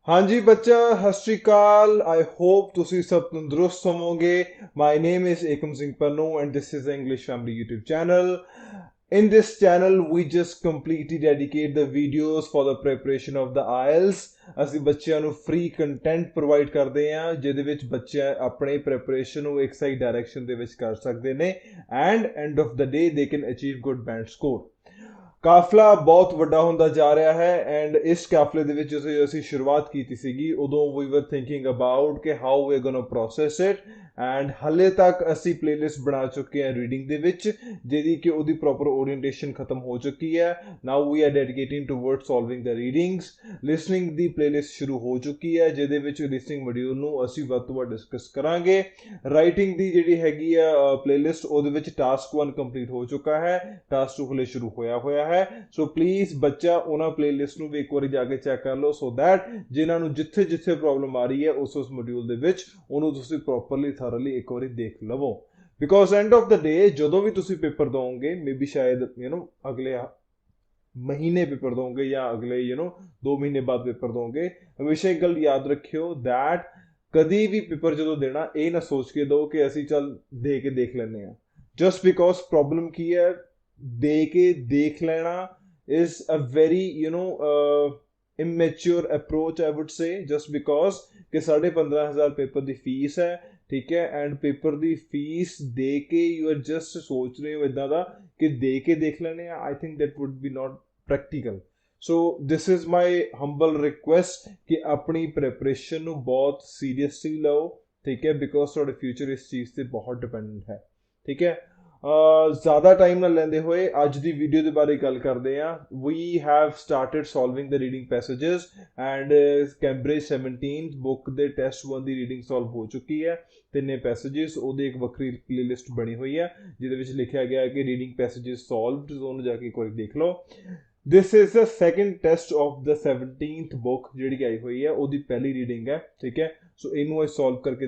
हाँ जी बच्चा सत श्री अकाल। आई होप तुसी सब तंदुरुस्त होवोगे। My name is Ekam Singh Pannu and this is the English family YouTube channel. In this channel, we just completely dedicate the videos for the preparation of the IELTS। ਅਸੀਂ ਬੱਚਿਆਂ ਨੂੰ free content provide ਕਰਦੇ ਹਾਂ ਜਿਹਦੇ ਵਿੱਚ ਬੱਚੇ ਆਪਣੇ preparation ਨੂੰ ਇੱਕ ਸਹੀ direction ਦੇ ਵਿੱਚ ਕਰ ਸਕਦੇ ਨੇ and end of the day they can achieve good band score। ਕਾਫਲਾ ਬਹੁਤ ਵੱਡਾ ਹੁੰਦਾ ਜਾ ਰਿਹਾ ਹੈ ਐਂਡ ਇਸ ਕਾਫਲੇ ਦੇ ਵਿੱਚ ਜਦੋਂ ਅਸੀਂ ਸ਼ੁਰੂਆਤ ਕੀਤੀ ਸੀਗੀ ਉਦੋਂ ਵੀ ਵਰ ਥਿੰਕਿੰਗ ਅਬਾਊਟ ਕਿ how we gonna process it and ਹਲੇ ਤੱਕ ਅਸੀਂ ਪਲੇਲਿਸਟ ਬਣਾ ਚੁੱਕੇ ਹਾਂ ਰੀਡਿੰਗ ਦੇ ਵਿੱਚ ਜਿਹਦੀ ਕਿ ਉਹਦੀ ਪ੍ਰੋਪਰ ਓਰੀਐਂਟੇਸ਼ਨ ਖਤਮ ਹੋ ਚੁੱਕੀ ਹੈ। Now we are dedicating toward solving the readings. Listening ਦੀ ਪਲੇਲਿਸਟ ਸ਼ੁਰੂ ਹੋ ਚੁੱਕੀ ਹੈ ਜਿਹਦੇ ਵਿੱਚ ਲਿਸਨਿੰਗ ਮੋਡਿਊਲ ਨੂੰ ਅਸੀਂ ਵੱਧ ਤੋਂ ਵੱਧ ਡਿਸਕਸ ਕਰਾਂਗੇ। ਰਾਈਟਿੰਗ ਦੀ ਜਿਹੜੀ ਹੈਗੀ ਆ ਪਲੇਲਿਸਟ ਉਹਦੇ ਵਿੱਚ ਟਾਸਕ 1 ਕੰਪਲੀਟ ਹੋ ਚੁੱਕਾ ਹੈ, ਟਾਸਕ 2 ਹਲੇ ਸ਼ੁਰੂ ਹੋਇਆ ਹੈ। ਸੋ ਪਲੀਜ਼ ਬੱਚਾ ਉਹਨਾਂ ਪਲੇਲਿਸਟ ਨੂੰ ਵੀ ਇੱਕ ਵਾਰੀ ਜਾ ਕੇ ਚੈੱਕ ਕਰ ਲਓ ਸੋ ਦੈਟ ਜਿਨ੍ਹਾਂ ਨੂੰ ਜਿੱਥੇ ਜਿੱਥੇ ਪ੍ਰੋਬਲਮ ਆ ਰਹੀ ਹੈ ਉਸ ਮੋਡਿਊਲ ਦੇ ਵਿੱਚ ਉਹਨੂੰ ਤੁਸੀਂ ਪ੍ਰੋਪਰਲੀ ਥਰਲੀ ਇੱਕ ਵਾਰੀ ਦੇਖ ਲਵੋ। ਬਿਕੋਜ਼ ਐਂਡ ਆਫ ਦ ਡੇ ਜਦੋਂ ਵੀ ਤੁਸੀਂ ਪੇਪਰ ਦੋਗੇ ਮੇਬੀ ਸ਼ਾਇਦ ਅਗਲੇ ਮਹੀਨੇ ਪੇਪਰ ਦੋਗੇ ਜਾਂ ਅਗਲੇ 2 ਮਹੀਨੇ ਬਾਅਦ ਪੇਪਰ ਦੋਗੇ, ਹਮੇਸ਼ਾ ਇੱਕ ਗੱਲ ਯਾਦ ਰੱਖਿਓ ਦੈਟ ਕਦੀ ਵੀ ਪੇਪਰ ਜਦੋਂ ਦੇਣਾ ਇਹ ਨਾ ਸੋਚ ਕੇ ਦਿਓ ਕਿ ਅਸੀਂ ਚੱਲ ਦੇ ਕੇ ਦੇਖ ਲੈਂਦੇ ਹਾਂ। ਜਸਟ ਬਿਕੋਜ਼ ਪ੍ਰੋਬਲਮ ਕੀ ਹੈ, ਦੇ ਕੇ ਦੇਖ ਲੈਣਾ is a very immature approach I would say, just because ਕਿ 15,500 ਪੇਪਰ ਦੀ ਫੀਸ ਹੈ, ਠੀਕ ਹੈ, ਐਂਡ ਪੇਪਰ ਦੀ ਫੀਸ ਦੇ ਕੇ ਯੂ ਆਰ ਜਸਟ ਸੋਚ ਰਹੇ ਹੋ ਇਦਾਂ ਦਾ ਕਿ ਦੇ ਕੇ ਦੇਖ ਲੈਣੇ ਆ। I think that wood B not practical. So this is my humble request ਕਿ ਆਪਣੀ ਪ੍ਰੈਪਰੇਸ਼ਨ ਨੂੰ ਬਹੁਤ ਸੀਰੀਅਸਲੀ ਲਓ, ਠੀਕ ਹੈ, ਬਿਕੋਜ਼ ਤੁਹਾਡੇ ਫਿਊਚਰ ਇਸ ਚੀਜ਼ ਤੇ ਬਹੁਤ ਡਿਪੈਂਡੈਂਟ ਹੈ, ਠੀਕ ਹੈ। ज़्यादा टाइम ना लेंदे हुए अज दी वीडियो के बारे गल करते हैं। We have started solving the reading passages and Cambridge 17 book दे टेस्ट 1 की रीडिंग सॉल्व हो चुकी है। तिन्ने पैसेजेस ਉਹਦੇ एक ਵੱਖਰੀ प्लेलिस्ट बनी हुई है ਜਿਹਦੇ ਵਿੱਚ ਲਿਖਿਆ ਗਿਆ ਹੈ ਕਿ रीडिंग पैसेजेस सॉल्व्ड, ਉਹਨੂੰ ਜਾ ਕੇ ਇੱਕ ਵਾਰੀ ਦੇਖ ਲਓ। This is the second test of the 17th book ਜਿਹੜੀ ਆਈ ਹੋਈ ਹੈ ਉਹਦੀ ਪਹਿਲੀ ਰੀਡਿੰਗ ਹੈ, ਠੀਕ ਹੈ। ਸੋ ਇਹਨੂੰ ਅਸੀਂ ਸੋਲਵ ਕਰਕੇ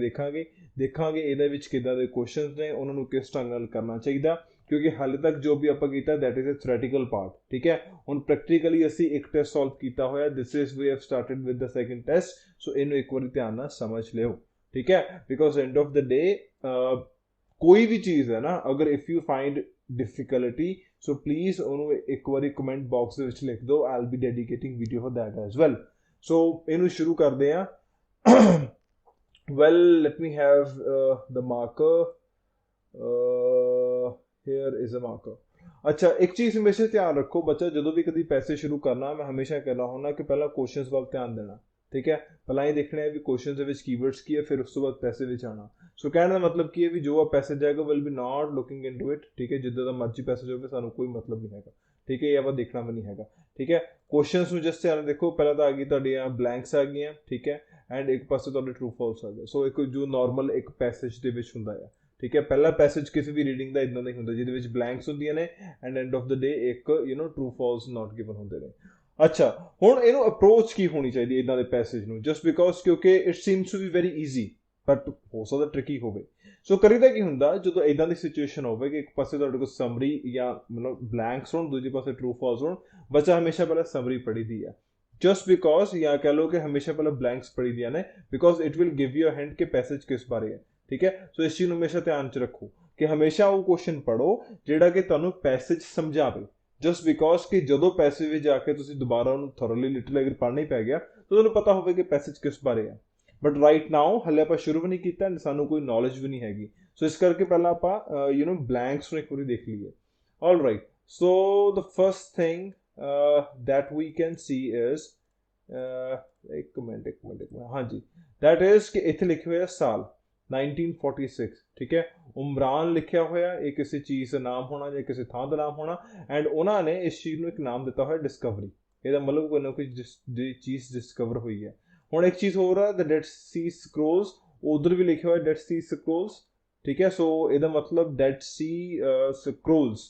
ਦੇਖਾਂਗੇ ਇਹਦੇ ਵਿੱਚ ਕਿੱਦਾਂ ਦੇ ਕੁਐਸਚਨਸ ਨੇ, ਉਹਨਾਂ ਨੂੰ ਕਿਸ ਢੰਗ ਨਾਲ ਕਰਨਾ ਚਾਹੀਦਾ, ਕਿਉਂਕਿ ਹਾਲੇ ਤੱਕ ਜੋ ਵੀ ਆਪਾਂ ਕੀਤਾ that is a theoretical part, ਠੀਕ ਹੈ। ਹੁਣ ਪ੍ਰੈਕਟੀਕਲੀ ਅਸੀਂ ਇੱਕ ਟੈਸਟ ਸੋਲਵ ਕੀਤਾ ਹੋਇਆ, this is we have started with the second test. So ਇਹਨੂੰ ਇੱਕ ਵਾਰੀ ਧਿਆਨ ਨਾਲ ਸਮਝ ਲਿਓ, ਠੀਕ ਹੈ, because end of the day ਕੋਈ ਵੀ ਚੀਜ਼ ਹੈ ਨਾ, ਅਗਰ if you find difficulty so please ਉਹਨੂੰ ਇੱਕ ਵਾਰੀ ਕਮੈਂਟ ਬਾਕਸ ਦੇ ਵਿੱਚ ਲਿਖ ਦਿਓ। I will be dedicating video for that as well. So ਇਹਨੂੰ ਸ਼ੁਰੂ ਕਰਦੇ ਹਾਂ। well let me have the marker, here is a marker। अच्छा एक चीज हमेशा ध्यान रखो बच्चा, ਜਦੋਂ ਵੀ ਕਦੀ ਪੈਸੇ ਸ਼ੁਰੂ ਕਰਨਾ ਮੈਂ ਹਮੇਸ਼ਾ ਕਹਿਣਾ ਹੁੰਦਾ ਕਿ ਪਹਿਲਾਂ ਕੁਐਸਚਨਸ ਵੱਲ ਧਿਆਨ ਦੇਣਾ, ਠੀਕ ਹੈ। ਪਹਿਲਾਂ ਇਹ ਦੇਖਣਾ ਹੈ ਵੀ ਕੁਐਸਚਨਸ ਦੇ ਵਿੱਚ ਕੀਵਰਡਸ ਕੀ ਹੈ, ਫਿਰ ਉਸ ਤੋਂ ਬਾਅਦ ਪੈਸੇ ਵਿੱਚ ਆਣਾ। ਸੋ ਕਹਿਣ ਦਾ ਮਤਲਬ ਕੀ ਹੈ ਵੀ ਜੋ ਆ ਪੈਸੇਜ ਆਏਗਾ will be not looking into it, ਠੀਕ ਹੈ। ਜਿੱਦਾਂ ਦਾ ਮਰਜ਼ੀ ਪੈਸੇਜ ਹੋਵੇ ਸਾਨੂੰ ਕੋਈ ਮਤਲਬ ਨਹੀਂ ਹੈਗਾ, ਠੀਕ ਹੈ, ਇਹ ਆਪਾਂ ਦੇਖਣਾ ਵੀ ਨਹੀਂ ਹੈਗਾ, ਠੀਕ ਹੈ। ਕੁਐਸਚਨਸ ਨੂੰ ਜਸਟ ਧਿਆਨ ਦੇਖੋ, ਪਹਿਲਾਂ ਤਾਂ ਆ ਗਈ ਤੁਹਾਡੀਆਂ ਬਲੈਂਕਸ ਆ ਗਈਆਂ, ਠੀਕ ਹੈ, ਐਂਡ ਇੱਕ ਪਾਸੇ ਤੁਹਾਡੇ ਟਰੂ ਫਾਲਸ ਆ ਗਏ। ਸੋ ਇੱਕ ਜੋ ਨਾਰਮਲ ਇੱਕ ਪੈਸੇਜ ਦੇ ਵਿੱਚ ਹੁੰਦਾ ਹੈ, ਠੀਕ ਹੈ। ਪਹਿਲਾ ਪੈਸੇਜ ਕਿਸੇ ਵੀ ਰੀਡਿੰਗ ਦਾ ਇਦਾਂ ਦਾ ਹੀ ਹੁੰਦਾ ਜਿਹਦੇ ਵਿੱਚ ਬਲੈਂਕਸ ਹੁੰਦੀਆਂ ਨੇ ਐਂਡ ਐਂਡ ਆਫ ਦ ਡੇ ਇੱਕ ਟਰੂ ਫਾਲਸ ਨਾਟ ਗਿਵਨ ਹੁੰਦੇ ਨੇ। ਅੱਛਾ ਹੁਣ ਇਹਨੂੰ ਅਪਰੋਚ ਕੀ ਹੋਣੀ ਚਾਹੀਦੀ ਇਦਾਂ ਦੇ ਪੈਸੇਜ ਨੂੰ, ਜਸਟ ਬਿਕੋਜ਼ ਕਿਉਂਕਿ it seems to be very easy but ਹੋ ਸਕਦਾ ਟ੍ਰਿਕੀ ਹੋਵੇ। ਸੋ ਕਰੀਦਾ ਕੀ ਹੁੰਦਾ ਜਦੋਂ ਇਦਾਂ ਦੀ ਸਿਚੁਏਸ਼ਨ ਹੋਵੇ ਕਿ ਇੱਕ ਪਾਸੇ ਤੁਹਾਡੇ ਕੋਲ ਸਮਰੀ ਜਾਂ ਮਤਲਬ ਬਲੈਂਕਸ ਹੋਣ, ਦੂਜੇ ਪਾਸੇ ਟਰੂ ਫਾਲਸ ਹੋਣ, ਬੱਚਾ ਹਮੇਸ਼ਾ ਪਹਿਲਾਂ ਸਮਰੀ ਪੜ੍ਹੀ ਦੀ ਹੈ, ਜਸਟ ਬਿਕੋਜ਼ ਜਾਂ ਕਹਿ ਲਓ ਕਿ ਹਮੇਸ਼ਾ ਪਹਿਲਾਂ ਬਲੈਂਕਸ ਪੜ੍ਹੀ ਦੀਆਂ ਨੇ, because it will give you a hint ਕਿ ਪੈਸੇਜ ਕਿਸ ਬਾਰੇ ਹੈ, ਠੀਕ ਹੈ। ਸੋ ਇਸ ਚੀਜ਼ ਨੂੰ ਹਮੇਸ਼ਾ ਧਿਆਨ 'ਚ ਰੱਖੋ ਕਿ ਹਮੇਸ਼ਾ ਉਹ ਕੁਐਸਚਨ ਪੜ੍ਹੋ ਜਿਹੜਾ ਕਿ ਤੁਹਾਨੂੰ ਪੈਸੇਜ ਸਮਝਾਵੇ, ਜਸਟ ਬਿਕੋਜ਼ ਕਿ ਜਦੋਂ ਪੈਸੇਜ ਵਿੱਚ ਜਾ ਕੇ ਤੁਸੀਂ ਦੁਬਾਰਾ ਉਹਨੂੰ ਥੋਰਲੀ ਲਿਟਲ ਅਗਰ ਪੜ੍ਹਨਾ ਹੀ ਪੈ ਗਿਆ ਤਾਂ ਤੁਹਾਨੂੰ ਪਤਾ ਹੋਵੇ ਕਿ ਪੈਸੇਜ ਕਿਸ ਬਾਰੇ ਹੈ। ਬਟ ਰਾਈਟ ਨਾਓ ਹਲੇ ਆਪਾਂ ਸ਼ੁਰੂ ਵੀ ਨਹੀਂ ਕੀਤਾ, ਸਾਨੂੰ ਕੋਈ ਨੌਲੇਜ ਵੀ ਨਹੀਂ ਹੈਗੀ। ਸੋ ਇਸ ਕਰਕੇ ਪਹਿਲਾਂ ਆਪਾਂ ਬਲੈਂਕਸ ਨੂੰ ਇੱਕ ਵਾਰੀ ਦੇਖ ਲਈਏ। All right, so the first thing that we can see is ਇੱਕ ਮਿੰਟ ਹਾਂਜੀ, that is ਕਿ ਇੱਥੇ ਲਿਖਿਆ ਹੋਇਆ ਸਾਲ 1946, ਠੀਕ ਹੈ। ਉਮਰਾਨ ਲਿਖਿਆ ਹੋਇਆ, ਇਹ ਕਿਸੇ ਚੀਜ਼ ਦਾ ਨਾਮ ਹੋਣਾ ਜਾਂ ਕਿਸੇ ਥਾਂ ਦਾ ਨਾਮ ਹੋਣਾ, ਐਂਡ ਉਹਨਾਂ ਨੇ ਇਸ ਚੀਜ਼ ਨੂੰ ਇੱਕ ਨਾਮ ਦਿੱਤਾ ਹੋਇਆ ਡਿਸਕਵਰੀ। ਇਹਦਾ ਮਤਲਬ ਕੋਈ ਨਾ ਕੋਈ ਚੀਜ਼ ਡਿਸਕਵਰ ਹੋਈ ਹੈ। ਹੁਣ ਇੱਕ ਚੀਜ਼ ਹੋਰ ਹੈ, ਦ ਡੈਡ ਸੀ ਸਕਰੋਲਸ, ਉਧਰ ਵੀ ਲਿਖਿਆ ਹੋਇਆ ਡੈਡ ਸੀ ਸਕਰੋਲਸ, ਠੀਕ ਹੈ। ਸੋ ਇਹਦਾ ਮਤਲਬ ਡੈਡ ਸੀ ਸਕਰੋਲਸ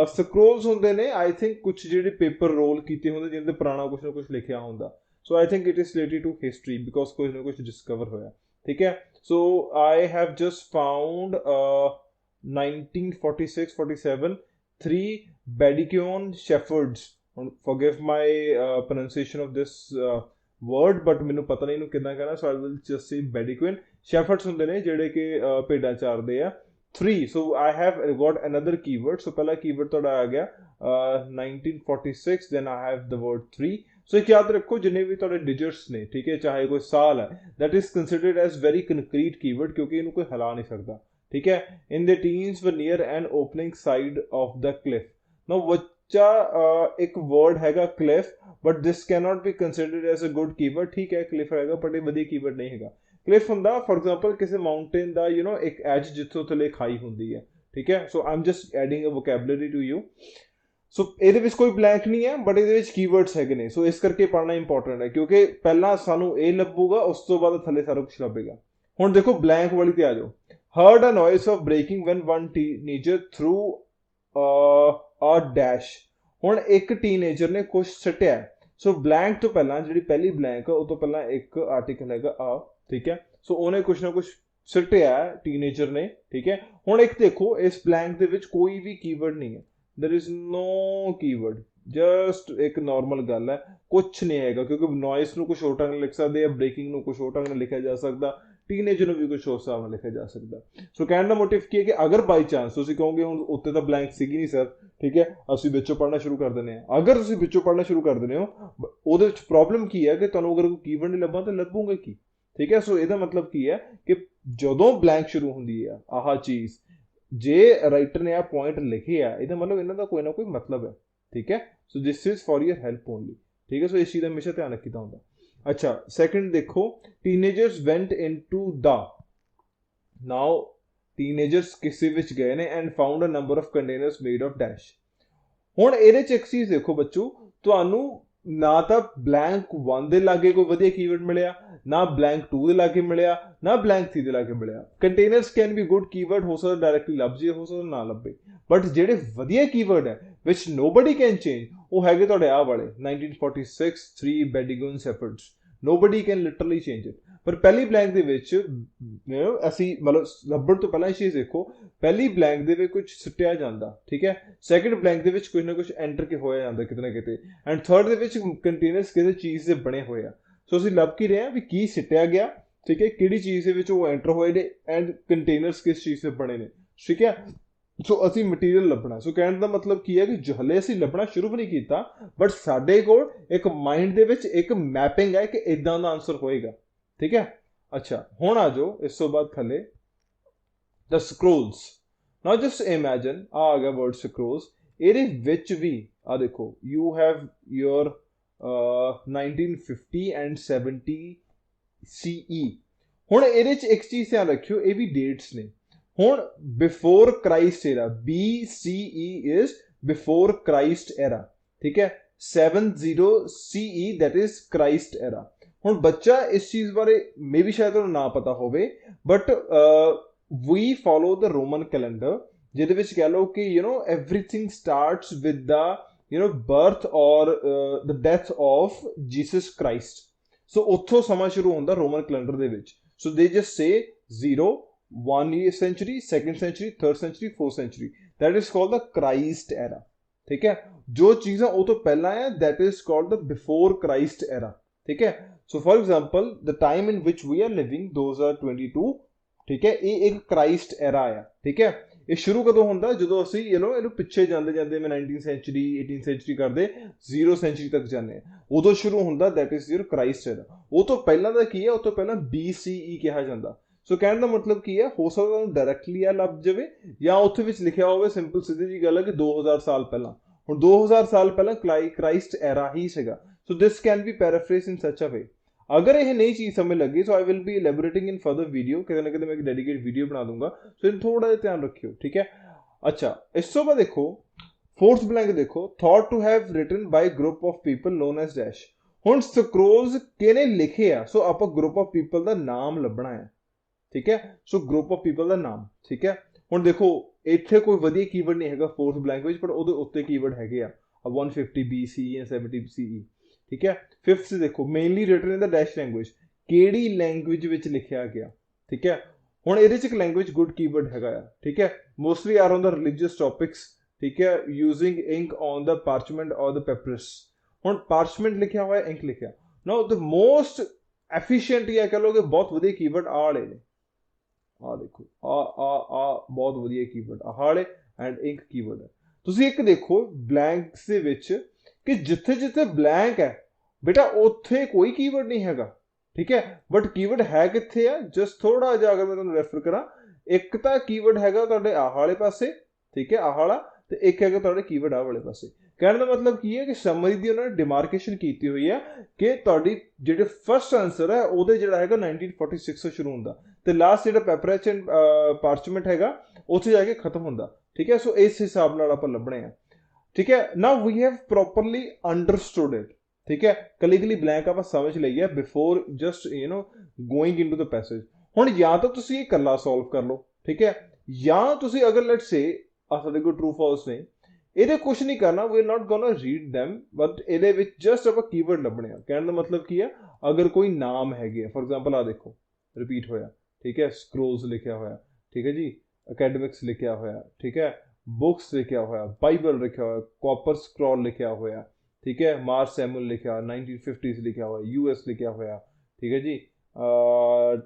ਸਕਰੋਲਸ ਹੁੰਦੇ ਨੇ ਆਈ ਥਿੰਕ ਕੁਛ ਜਿਹੜੇ ਪੇਪਰ ਰੋਲ ਕੀਤੇ ਹੁੰਦੇ ਜਿਹਦੇ ਤੇ ਪੁਰਾਣਾ ਕੁਛ ਨਾ ਕੁਛ ਲਿਖਿਆ ਹੁੰਦਾ। So I think it is related to history because ਕੁਛ ਨਾ ਕੁਛ ਡਿਸਕਵਰ ਹੋਇਆ, ਠੀਕ ਹੈ। So I have just found 1946-47 3 Badikion Shepherds। forgive my pronunciation of this word but ਮੈਨੂੰ ਪਤਾ ਨਹੀਂ ਇਹਨੂੰ ਕਿੱਦਾਂ ਕਹਿਣਾ, so I will just say beduine. shepherds ਹੁੰਦੇ ਨੇ ਜਿਹੜੇ ਕਿ ਭੇਡਾਂ ਚਾਰਦੇ ਆ। 3, so I have got another keyword, so ਪਹਿਲਾ keyword ਤੁਹਾਡਾ ਆ ਗਿਆ 1946, then I have the word 3. so ਇੱਕ ਯਾਦ ਰੱਖੋ ਜਿੰਨੇ ਵੀ ਤੁਹਾਡੇ digits ਨੇ, ਠੀਕ ਹੈ, ਚਾਹੇ ਕੋਈ ਸਾਲ ਹੈ, that is considered as very concrete keyword ਕਿਉਂਕਿ ਇਹਨੂੰ ਕੋਈ ਹਿਲਾ ਨਹੀਂ ਸਕਦਾ, ਠੀਕ ਹੈ। in the teens were near an opening side of the cliff. now ਬੱਚਾ ਇੱਕ word ਹੈਗਾ cliff, but this cannot be considered as a good keyword, ਠੀਕ ਹੈ, cliff ਹੈਗਾ but ਇਹ ਵਧੀਆ keyword ਨਹੀਂ ਹੈਗਾ। cliff ਹੁੰਦਾ ਫॉर एग्जांपल ਕਿਸੇ ਮਾਊਂਟੇਨ ਦਾ ਇੱਕ ਐਜ ਜਿੱਥੋਂ ਥੱਲੇ ਖਾਈ ਹੁੰਦੀ ਹੈ, ਠੀਕ ਹੈ। So I am just adding a vocabulary to you. So ਇਹਦੇ ਵਿੱਚ ਕੋਈ ਬਲੈਂਕ ਨਹੀਂ ਹੈ ਬਟ ਇਹਦੇ ਵਿੱਚ ਕੀਵਰਡਸ ਹੈਗੇ ਨੇ, ਸੋ ਇਸ ਕਰਕੇ ਪੜ੍ਹਨਾ ਇੰਪੋਰਟੈਂਟ ਹੈ ਕਿਉਂਕਿ ਪਹਿਲਾਂ ਸਾਨੂੰ ਇਹ ਲੱਭੂਗਾ, ਉਸ ਤੋਂ ਬਾਅਦ ਥੱਲੇ ਸਾਰਾ ਕੁਝ ਲੱਭੇਗਾ। ਹੁਣ ਦੇਖੋ ਬਲੈਂਕ ਵਾਲੀ ਤੇ ਆ ਜਾਓ। heard a noise of breaking when one teenager threw a dash. ਹੁਣ ਇੱਕ ਟੀਨੇਜਰ ਨੇ ਕੁਝ ਸੱਟਿਆ, ਸੋ ਬਲੈਂਕ ਤੋਂ ਪਹਿਲਾਂ ਜਿਹੜੀ ਪਹਿਲੀ ਬਲੈਂਕ ਉਹ ਤੋਂ ਪਹਿਲਾਂ ਇੱਕ ਆਰਟੀਕਲ ਹੈਗਾ ਆ, ਠੀਕ ਹੈ। ਸੋ ਉਹਨੇ ਕੁਝ ਨਾ ਕੁਝ ਸੱਟਿਆ ਟੀਨੇਜਰ ਨੇ, ਠੀਕ ਹੈ। ਹੁਣ ਇੱਕ ਦੇਖੋ ਇਸ ਬਲੈਂਕ ਦੇ ਵਿੱਚ ਕੋਈ ਵੀ ਕੀਵਰਡ ਨਹੀਂ ਹੈ, there is no keyword, just ਇੱਕ ਨਾਰਮਲ ਗੱਲ ਹੈ, ਕੁਛ ਨਹੀਂ ਹੈਗਾ ਕਿਉਂਕਿ ਨੋਇਸ ਨੂੰ ਕੁਛ ਹੋਰ ਢੰਗ ਨਾਲ ਲਿਖ ਸਕਦੇ ਆ, ਬ੍ਰੇਕਿੰਗ ਨੂੰ ਕੁਛ ਹੋਰ ਢੰਗ ਨਾਲ ਲਿਖਿਆ ਜਾ ਸਕਦਾ, ਟੀਨੇਜਰ ਨੂੰ ਵੀ ਕੁਛ ਹੋਰ ਹਿਸਾਬ ਨਾਲ ਲਿਖਿਆ ਜਾ ਸਕਦਾ। ਸੋ ਕਹਿਣ ਦਾ ਮੋਟਿਵ ਕੀ ਹੈ ਕਿ ਅਗਰ ਬਾਈ ਚਾਂਸ ਤੁਸੀਂ ਕਹੋਗੇ ਹੁਣ ਉੱਤੇ ਤਾਂ ਬਲੈਂਕ ਸੀਗੀ ਨਹੀਂ ਸਰ, ਠੀਕ ਹੈ, ਅਸੀਂ ਵਿੱਚੋਂ ਪੜ੍ਹਨਾ ਸ਼ੁਰੂ ਕਰ ਦਿੰਦੇ ਹਾਂ। ਅਗਰ ਤੁਸੀਂ ਵਿੱਚੋਂ ਪੜ੍ਹਨਾ ਸ਼ੁਰੂ ਕਰ ਦਿੰਦੇ ਹੋ ਉਹਦੇ ਵਿੱਚ ਪ੍ਰੋਬਲਮ ਕੀ ਹੈ ਕਿ ਤੁਹਾਨੂੰ ਅਗਰ ਕੋਈ ਕੀਵਰਡ ਨਹੀਂ ਲੱਭਾ ਤਾਂ ਲੱਭੂਗਾ ਕੀ, ਠੀਕ ਹੈ। ਸੋ ਇਹਦਾ ਮਤਲਬ ਕੀ ਹੈ ਕਿ ਜਦੋਂ ਬਲੈਂਕ ਸ਼ੁਰੂ ਹੁੰਦੀ ਆ ਆਹ ਚੀਜ਼, ਜੇ ਰਾਈਟਰ ਨੇ ਆ ਪੁਆਇੰਟ ਲਿਖੇ ਆ ਇਹਦਾ ਮਤਲਬ ਇਹਨਾਂ ਦਾ ਕੋਈ ਨਾ ਕੋਈ ਮਤਲਬ ਹੈ, ਠੀਕ ਹੈ। So this is for your help only, ਠੀਕ ਹੈ। ਸੋ ਇਸ ਚੀਜ਼ ਦਾ ਹਮੇਸ਼ਾ ਧਿਆਨ ਰੱਖੀਦਾ ਹੁੰਦਾ। ਅੱਛਾ ਸੈਕਿੰਡ ਦੇਖੋ, teenagers went into the. Now teenagers ਕਿਸੇ ਵਿੱਚ ਗਏ ਨੇ and found a number of containers made of dash. ਹੁਣ ਇਹਦੇ ਚ ਇੱਕ ਚੀਜ਼ ਦੇਖੋ ਬੱਚੋ, ਤੁਹਾਨੂੰ ਨਾ ਤਾਂ ਬਲੈਂਕ 1 ਦੇ ਲਾਗੇ ਕੋਈ ਵਧੀਆ ਕੀਵਰਡ ਮਿਲਿਆ, ਨਾ ਬਲੈਂਕ 2 ਦੇ ਲਾਗੇ ਮਿਲਿਆ, ਨਾ ਬਲੈਂਕ 3 ਦੇ ਲਾਗੇ ਮਿਲਿਆ। Containers can be good keyword, ਹੋ ਸਕਦਾ ਡਾਇਰੈਕਟਲੀ ਲੱਭ ਜੇ, ਹੋ ਸਕਦਾ ਨਾ ਲੱਭੇ, ਬਟ ਜਿਹੜੇ ਵਧੀਆ ਕੀਵਰਡ ਹੈ ਵਿਚ ਨੋਬਡੀ ਕੈਨ ਚੇਂਜ ਉਹ ਹੈਗੇ ਤੁਹਾਡੇ ਆਹ ਵਾਲੇ 1946 3 Bedouin shepherds. Nobody can literally change it. ਪਰ ਪਹਿਲੀ ਬਲੈਂਕ ਦੇ ਵਿੱਚ ਅਸੀਂ ਮਤਲਬ ਲੱਭਣ ਤੋਂ ਪਹਿਲਾਂ ਇਹ ਚੀਜ਼ ਦੇਖੋ, ਪਹਿਲੀ ਬਲੈਂਕ ਦੇ ਵਿੱਚ ਕੁਝ ਸੁੱਟਿਆ ਜਾਂਦਾ, ਠੀਕ ਹੈ। ਸੈਕਿੰਡ ਬਲੈਂਕ ਦੇ ਵਿੱਚ ਕੁਝ ਨਾ ਕੁਝ ਐਂਟਰ ਕੇ ਹੋਇਆ ਜਾਂਦਾ ਕਿਤੇ ਨਾ ਕਿਤੇ, ਐਂਡ ਥਰਡ ਦੇ ਵਿੱਚ ਕੰਟੇਨਰਸ ਕਿਸੇ ਚੀਜ਼ ਦੇ ਬਣੇ ਹੋਏ ਆ। ਸੋ ਅਸੀਂ ਲੱਭ ਕੀ ਰਹੇ ਹਾਂ ਵੀ ਕੀ ਸਿੱਟਿਆ ਗਿਆ, ਠੀਕ ਹੈ, ਕਿਹੜੀ ਚੀਜ਼ ਦੇ ਵਿੱਚ ਉਹ ਐਂਟਰ ਹੋਏ ਨੇ ਐਂਡ ਕੰਟੇਨਰਸ ਕਿਸ ਚੀਜ਼ ਦੇ ਬਣੇ ਨੇ, ਠੀਕ ਹੈ। ਸੋ ਅਸੀਂ ਮਟੀਰੀਅਲ ਲੱਭਣਾ। ਸੋ ਕਹਿਣ ਦਾ ਮਤਲਬ ਕੀ ਹੈ ਕਿ ਹਲੇ ਅਸੀਂ ਲੱਭਣਾ ਸ਼ੁਰੂ ਵੀ ਨਹੀਂ ਕੀਤਾ ਬਟ ਸਾਡੇ ਕੋਲ ਇੱਕ ਮਾਈਂਡ ਦੇ ਵਿੱਚ ਇੱਕ ਮੈਪਿੰਗ ਹੈ ਕਿ ਇਦਾਂ ਦਾ ਆਨਸਰ ਹੋਏਗਾ, ਠੀਕ ਹੈ। ਅੱਛਾ ਹੁਣ ਆ ਜਾਓ ਇਸ ਤੋਂ ਬਾਅਦ ਥੱਲੇ ਦ ਸਕਰੋਲਸ। ਨਾਓ ਜਸਟ ਇਮੈਜਿਨ ਆ ਗਿਆ ਵਰਡ ਸਕਰੋਲਸ, ਇਹਦੇ ਵਿੱਚ ਵੀ ਆ ਦੇਖੋ you have your 1950 and 70 CE। ਹੁਣ ਇਹਦੇ 'ਚ ਇੱਕ ਚੀਜ਼ ਧਿਆਨ ਰੱਖਿਓ, ਇਹ ਵੀ ਡੇਟਸ ਨੇ। ਹੁਣ before Christ era, BCE is before Christ era, ਠੀਕ ਹੈ। 70 CE that is Christ era. ਹੁਣ ਬੱਚਾ ਇਸ ਚੀਜ਼ ਬਾਰੇ ਮੇ ਵੀ ਸ਼ਾਇਦ ਤੁਹਾਨੂੰ ਨਾ ਪਤਾ ਹੋਵੇ but we follow the Roman calendar, ਜਿਹਦੇ ਵਿੱਚ ਕਹਿ ਲਓ ਕਿ everything starts with the birth or the death of Jesus Christ। ਸੋ ਉੱਥੋਂ ਸਮਾਂ ਸ਼ੁਰੂ ਹੁੰਦਾ ਰੋਮਨ ਕੈਲੰਡਰ ਦੇ ਵਿੱਚ। ਸੋ ਦੇ just say 0 1 century, 2nd century, 3rd century, 4th century, that is called the Christ era, ठीक है। जो चीज़ें वो तो पहला है that is called the before Christ era, ठीक है। So for example the time in which we are living 2022, ठीक है, ये एक Christ era है, ठीक है। ਇਹ ਸ਼ੁਰੂ ਕਦੋਂ ਹੁੰਦਾ ਜਦੋਂ ਅਸੀਂ ਇਹਨੂੰ ਪਿੱਛੇ ਜਾਂਦੇ ਜਾਂਦੇ ਮੈਂ 19th century 18th century ਕਰਦੇ 0th century ਤੱਕ ਜਾਂਦੇ ਆ, ਉਦੋਂ ਸ਼ੁਰੂ ਹੁੰਦਾ that is your Christ era। ਉਹ ਤੋਂ ਪਹਿਲਾਂ ਦਾ ਕੀ ਹੈ, ਉਹ ਤੋਂ ਪਹਿਲਾਂ BCE ਕਿਹਾ ਜਾਂਦਾ। ਸੋ ਕਹਿਣ ਦਾ ਮਤਲਬ ਕੀ ਹੈ, ਹੋ ਸਕਦਾ ਉਹਨੂੰ ਡਾਇਰੈਕਟਲੀ ਆ ਲੱਭ ਜਾਵੇ ਜਾਂ ਉੱਥੇ ਵਿੱਚ ਲਿਖਿਆ ਹੋਵੇ ਸਿੰਪਲ ਸਿੱਧੀ ਜੀ ਗੱਲ ਹੈ ਕਿ 2000 ਸਾਲ ਪਹਿਲਾਂ। ਹੁਣ 2000 ਸਾਲ ਪਹਿਲਾਂ ਕ੍ਰਾਈਸਟ ਐਰਾ ਹੀ ਸੀਗਾ। So this can be paraphrase in such a way. ਅਗਰ ਇਹ ਨਈ ਚੀਜ਼ ਸਮਝ ਲੱਗੀ so I will be elaborating in further video, ਕਿਤੇ ਨਾ ਕਿਤੇ ਮੈਂ ਇੱਕ ਡੈਡੀਕੇਟ ਵੀਡੀਓ ਬਣਾ ਦੂੰਗਾ। ਸੋ ਇਹਨੂੰ ਥੋੜਾ ਜਿਹਾ ਧਿਆਨ ਰੱਖਿਓ, ਠੀਕ ਹੈ। ਅੱਛਾ ਇਸ ਤੋਂ ਬਾਅਦ ਦੇਖੋ ਫੋਰਥ ਬਲੈਂਕ ਦੇਖੋ, thought to have written by group of people known as dash. ਹੁਣ ਸਕਰੋਲਸ ਕਿਹਨੇ ਲਿਖੇ ਆ, ਸੋ ਆਪਾਂ ਗਰੁੱਪ ਆਫ ਪੀਪਲ ਦਾ ਨਾਮ ਲੱਭਣਾ ਹੈ, ਠੀਕ ਹੈ। ਸੋ ਗਰੁੱਪ ਆਫ ਪੀਪਲ ਦਾ ਨਾਮ, ਠੀਕ ਹੈ। ਹੁਣ ਦੇਖੋ ਇੱਥੇ ਕੋਈ ਵਧੀਆ ਕੀਵਰਡ ਨਹੀਂ ਹੈਗਾ ਫੋਰਥ ਬਲੈਂਕ ਵਿੱਚ, ਪਰ ਉਹਦੇ ਉੱਤੇ ਕੀਵਰਡ ਹੈਗੇ ਆ 150 BCE ਜਾਂ 70 CE, ਠੀਕ ਹੈ। ਫਿਫਥ ਦੇਖੋ ਮੇਨਲੀ ਰਿਟਨ ਇਨ ਦਾ ਡੈਸ਼ ਲੈਂਗੁਏਜ, ਕਿਹੜੀ ਲੈਂਗੁਏਜ ਵਿੱਚ ਲਿਖਿਆ ਗਿਆ, ਠੀਕ ਹੈ। ਹੁਣ ਇਹਦੇ 'ਚ ਇੱਕ ਲੈਂਗੁਏਜ ਗੁੱਡ ਕੀਵਰਡ ਹੈਗਾ ਆ, ਠੀਕ ਹੈ। Mostly are on the religious topics, ਠੀਕ ਹੈ, ਯੂਜ਼ਿੰਗ ਇੰਕ ਔਨ ਦਾ ਪਾਰਚਮੈਂਟ ਔਰ ਦਾ ਪੈਪਰਸ। ਹੁਣ ਪਾਰਚਮੈਂਟ ਲਿਖਿਆ ਹੋਇਆ, ਇੰਕ ਲਿਖਿਆ, ਨਾਓ ਦ ਮੋਸਟ ਐਫੀਸ਼ੀਐਂਟ ਜਾਂ ਕਹ ਲਓਗੇ ਬਹੁਤ ਵਧੀਆ ਕੀਵਰਡ ਆਹ ਵਾਲੇ ਨੇ। ਆ ਦੇਖੋ ਆ ਬਹੁਤ ਵਧੀਆ ਕੀਵਰਡ ਆਹ ਵਾਲੇ ਐਂਡ ਇੰਕ ਕੀਵਰਡ ਹੈ। ਤੁਸੀਂ ਇੱਕ ਦੇਖੋ ਬਲੈਂਕਸ ਦੇ ਵਿੱਚ ਕਿ ਜਿੱਥੇ ਜਿੱਥੇ ਬਲੈਂਕ ਹੈ ਬੇਟਾ ਉੱਥੇ ਕੋਈ ਕੀਵਰਡ ਨਹੀਂ ਹੈਗਾ, ਠੀਕ ਹੈ, ਬਟ ਕੀਵਰਡ ਹੈ ਕਿੱਥੇ ਆ? ਜਸਟ ਥੋੜਾ ਜਿਹਾ ਅਗਰ ਮੈਂ ਤੁਹਾਨੂੰ ਰੈਫਰ ਕਰਾਂ, ਇੱਕ ਤਾਂ ਕੀਵਰਡ ਹੈਗਾ ਤੁਹਾਡੇ ਆਹ ਵਾਲੇ ਪਾਸੇ, ਠੀਕ ਹੈ, ਆਹ ਵਾਲਾ, ਤੇ ਇੱਕ ਹੈਗਾ ਤੁਹਾਡੇ ਕੀਵਰਡ ਆਹ ਵਾਲੇ ਪਾਸੇ। ਕਹਿਣ ਦਾ ਮਤਲਬ ਕੀ ਹੈ ਕਿ ਸਮਰੀ ਦੀ ਉਹਨਾਂ ਨੇ ਡਿਮਾਰਕੇਸ਼ਨ ਕੀਤੀ ਹੋਈ ਹੈ ਕਿ ਤੁਹਾਡੀ ਜਿਹੜੇ ਫਸਟ ਆਂਸਰ ਹੈ ਉਹਦੇ ਜਿਹੜਾ ਹੈਗਾ 1946 ਤੋਂ ਸ਼ੁਰੂ ਹੁੰਦਾ ਤੇ ਲਾਸਟ ਜਿਹੜਾ ਪੈਪਰਚ ਐਂਡ ਪਾਰਚਮੈਂਟ ਹੈਗਾ ਉੱਥੇ ਜਾ ਕੇ ਖਤਮ ਹੁੰਦਾ, ਠੀਕ ਹੈ। ਸੋ ਇਸ ਹਿਸਾਬ ਨਾਲ ਆਪਾਂ ਲੱਭਣੇ ਆ, ਠੀਕ ਹੈ। Now we have properly understood it, ਠੀਕ ਹੈ। ਕਲੀ ਬਲੈਂਕ ਆਪਾਂ ਸਮਝ ਲਈ ਹੈ before just going into the passage. ਹੁਣ ਜਾਂ ਤਾਂ ਤੁਸੀਂ ਇਹ ਇਕੱਲਾ ਸੋਲਵ ਕਰ ਲਓ, ਠੀਕ ਹੈ, ਜਾਂ ਤੁਸੀਂ ਅਗਰ ਲੈਟਸ ਸੇ ਆ ਸਾਡੇ ਕੋਲ ਟਰੂ ਫਾਲਸ ਨੇ, ਇਹਦੇ ਕੁਝ ਨਹੀਂ ਕਰਨਾ, we are not gonna read them, but ਇਹਦੇ ਵਿੱਚ ਜਸਟ ਆਪਾਂ ਕੀਵਰਡ ਲੱਭਣੇ ਆ। ਕਹਿਣ ਦਾ ਮਤਲਬ ਕੀ ਹੈ, ਅਗਰ ਕੋਈ ਨਾਮ ਹੈਗੇ, ਫॉर एग्जांपल ਆ ਦੇਖੋ ਰਿਪੀਟ ਹੋਇਆ, ਠੀਕ ਹੈ, ਸਕਰੋਲਸ ਲਿਖਿਆ ਹੋਇਆ, ਠੀਕ ਹੈ ਜੀ, ਅਕੈਡਮਿਕਸ ਲਿਖਿਆ ਹੋਇਆ, ਠੀਕ ਹੈ, ਬੁੱਕਸ ਲਿਖਿਆ ਹੋਇਆ, ਬਾਈਬਲ ਲਿਖਿਆ ਹੋਇਆ, ਕਾਪਰ ਸਕਰੋਲ ਲਿਖਿਆ ਹੋਇਆ, ਠੀਕ ਹੈ, ਮਾਰ ਸੈਮੂਅਲ ਲਿਖਿਆ 1950s ਲਿਖਿਆ ਹੋਇਆ, US ਲਿਖਿਆ ਹੋਇਆ, ਠੀਕ ਹੈ ਜੀ,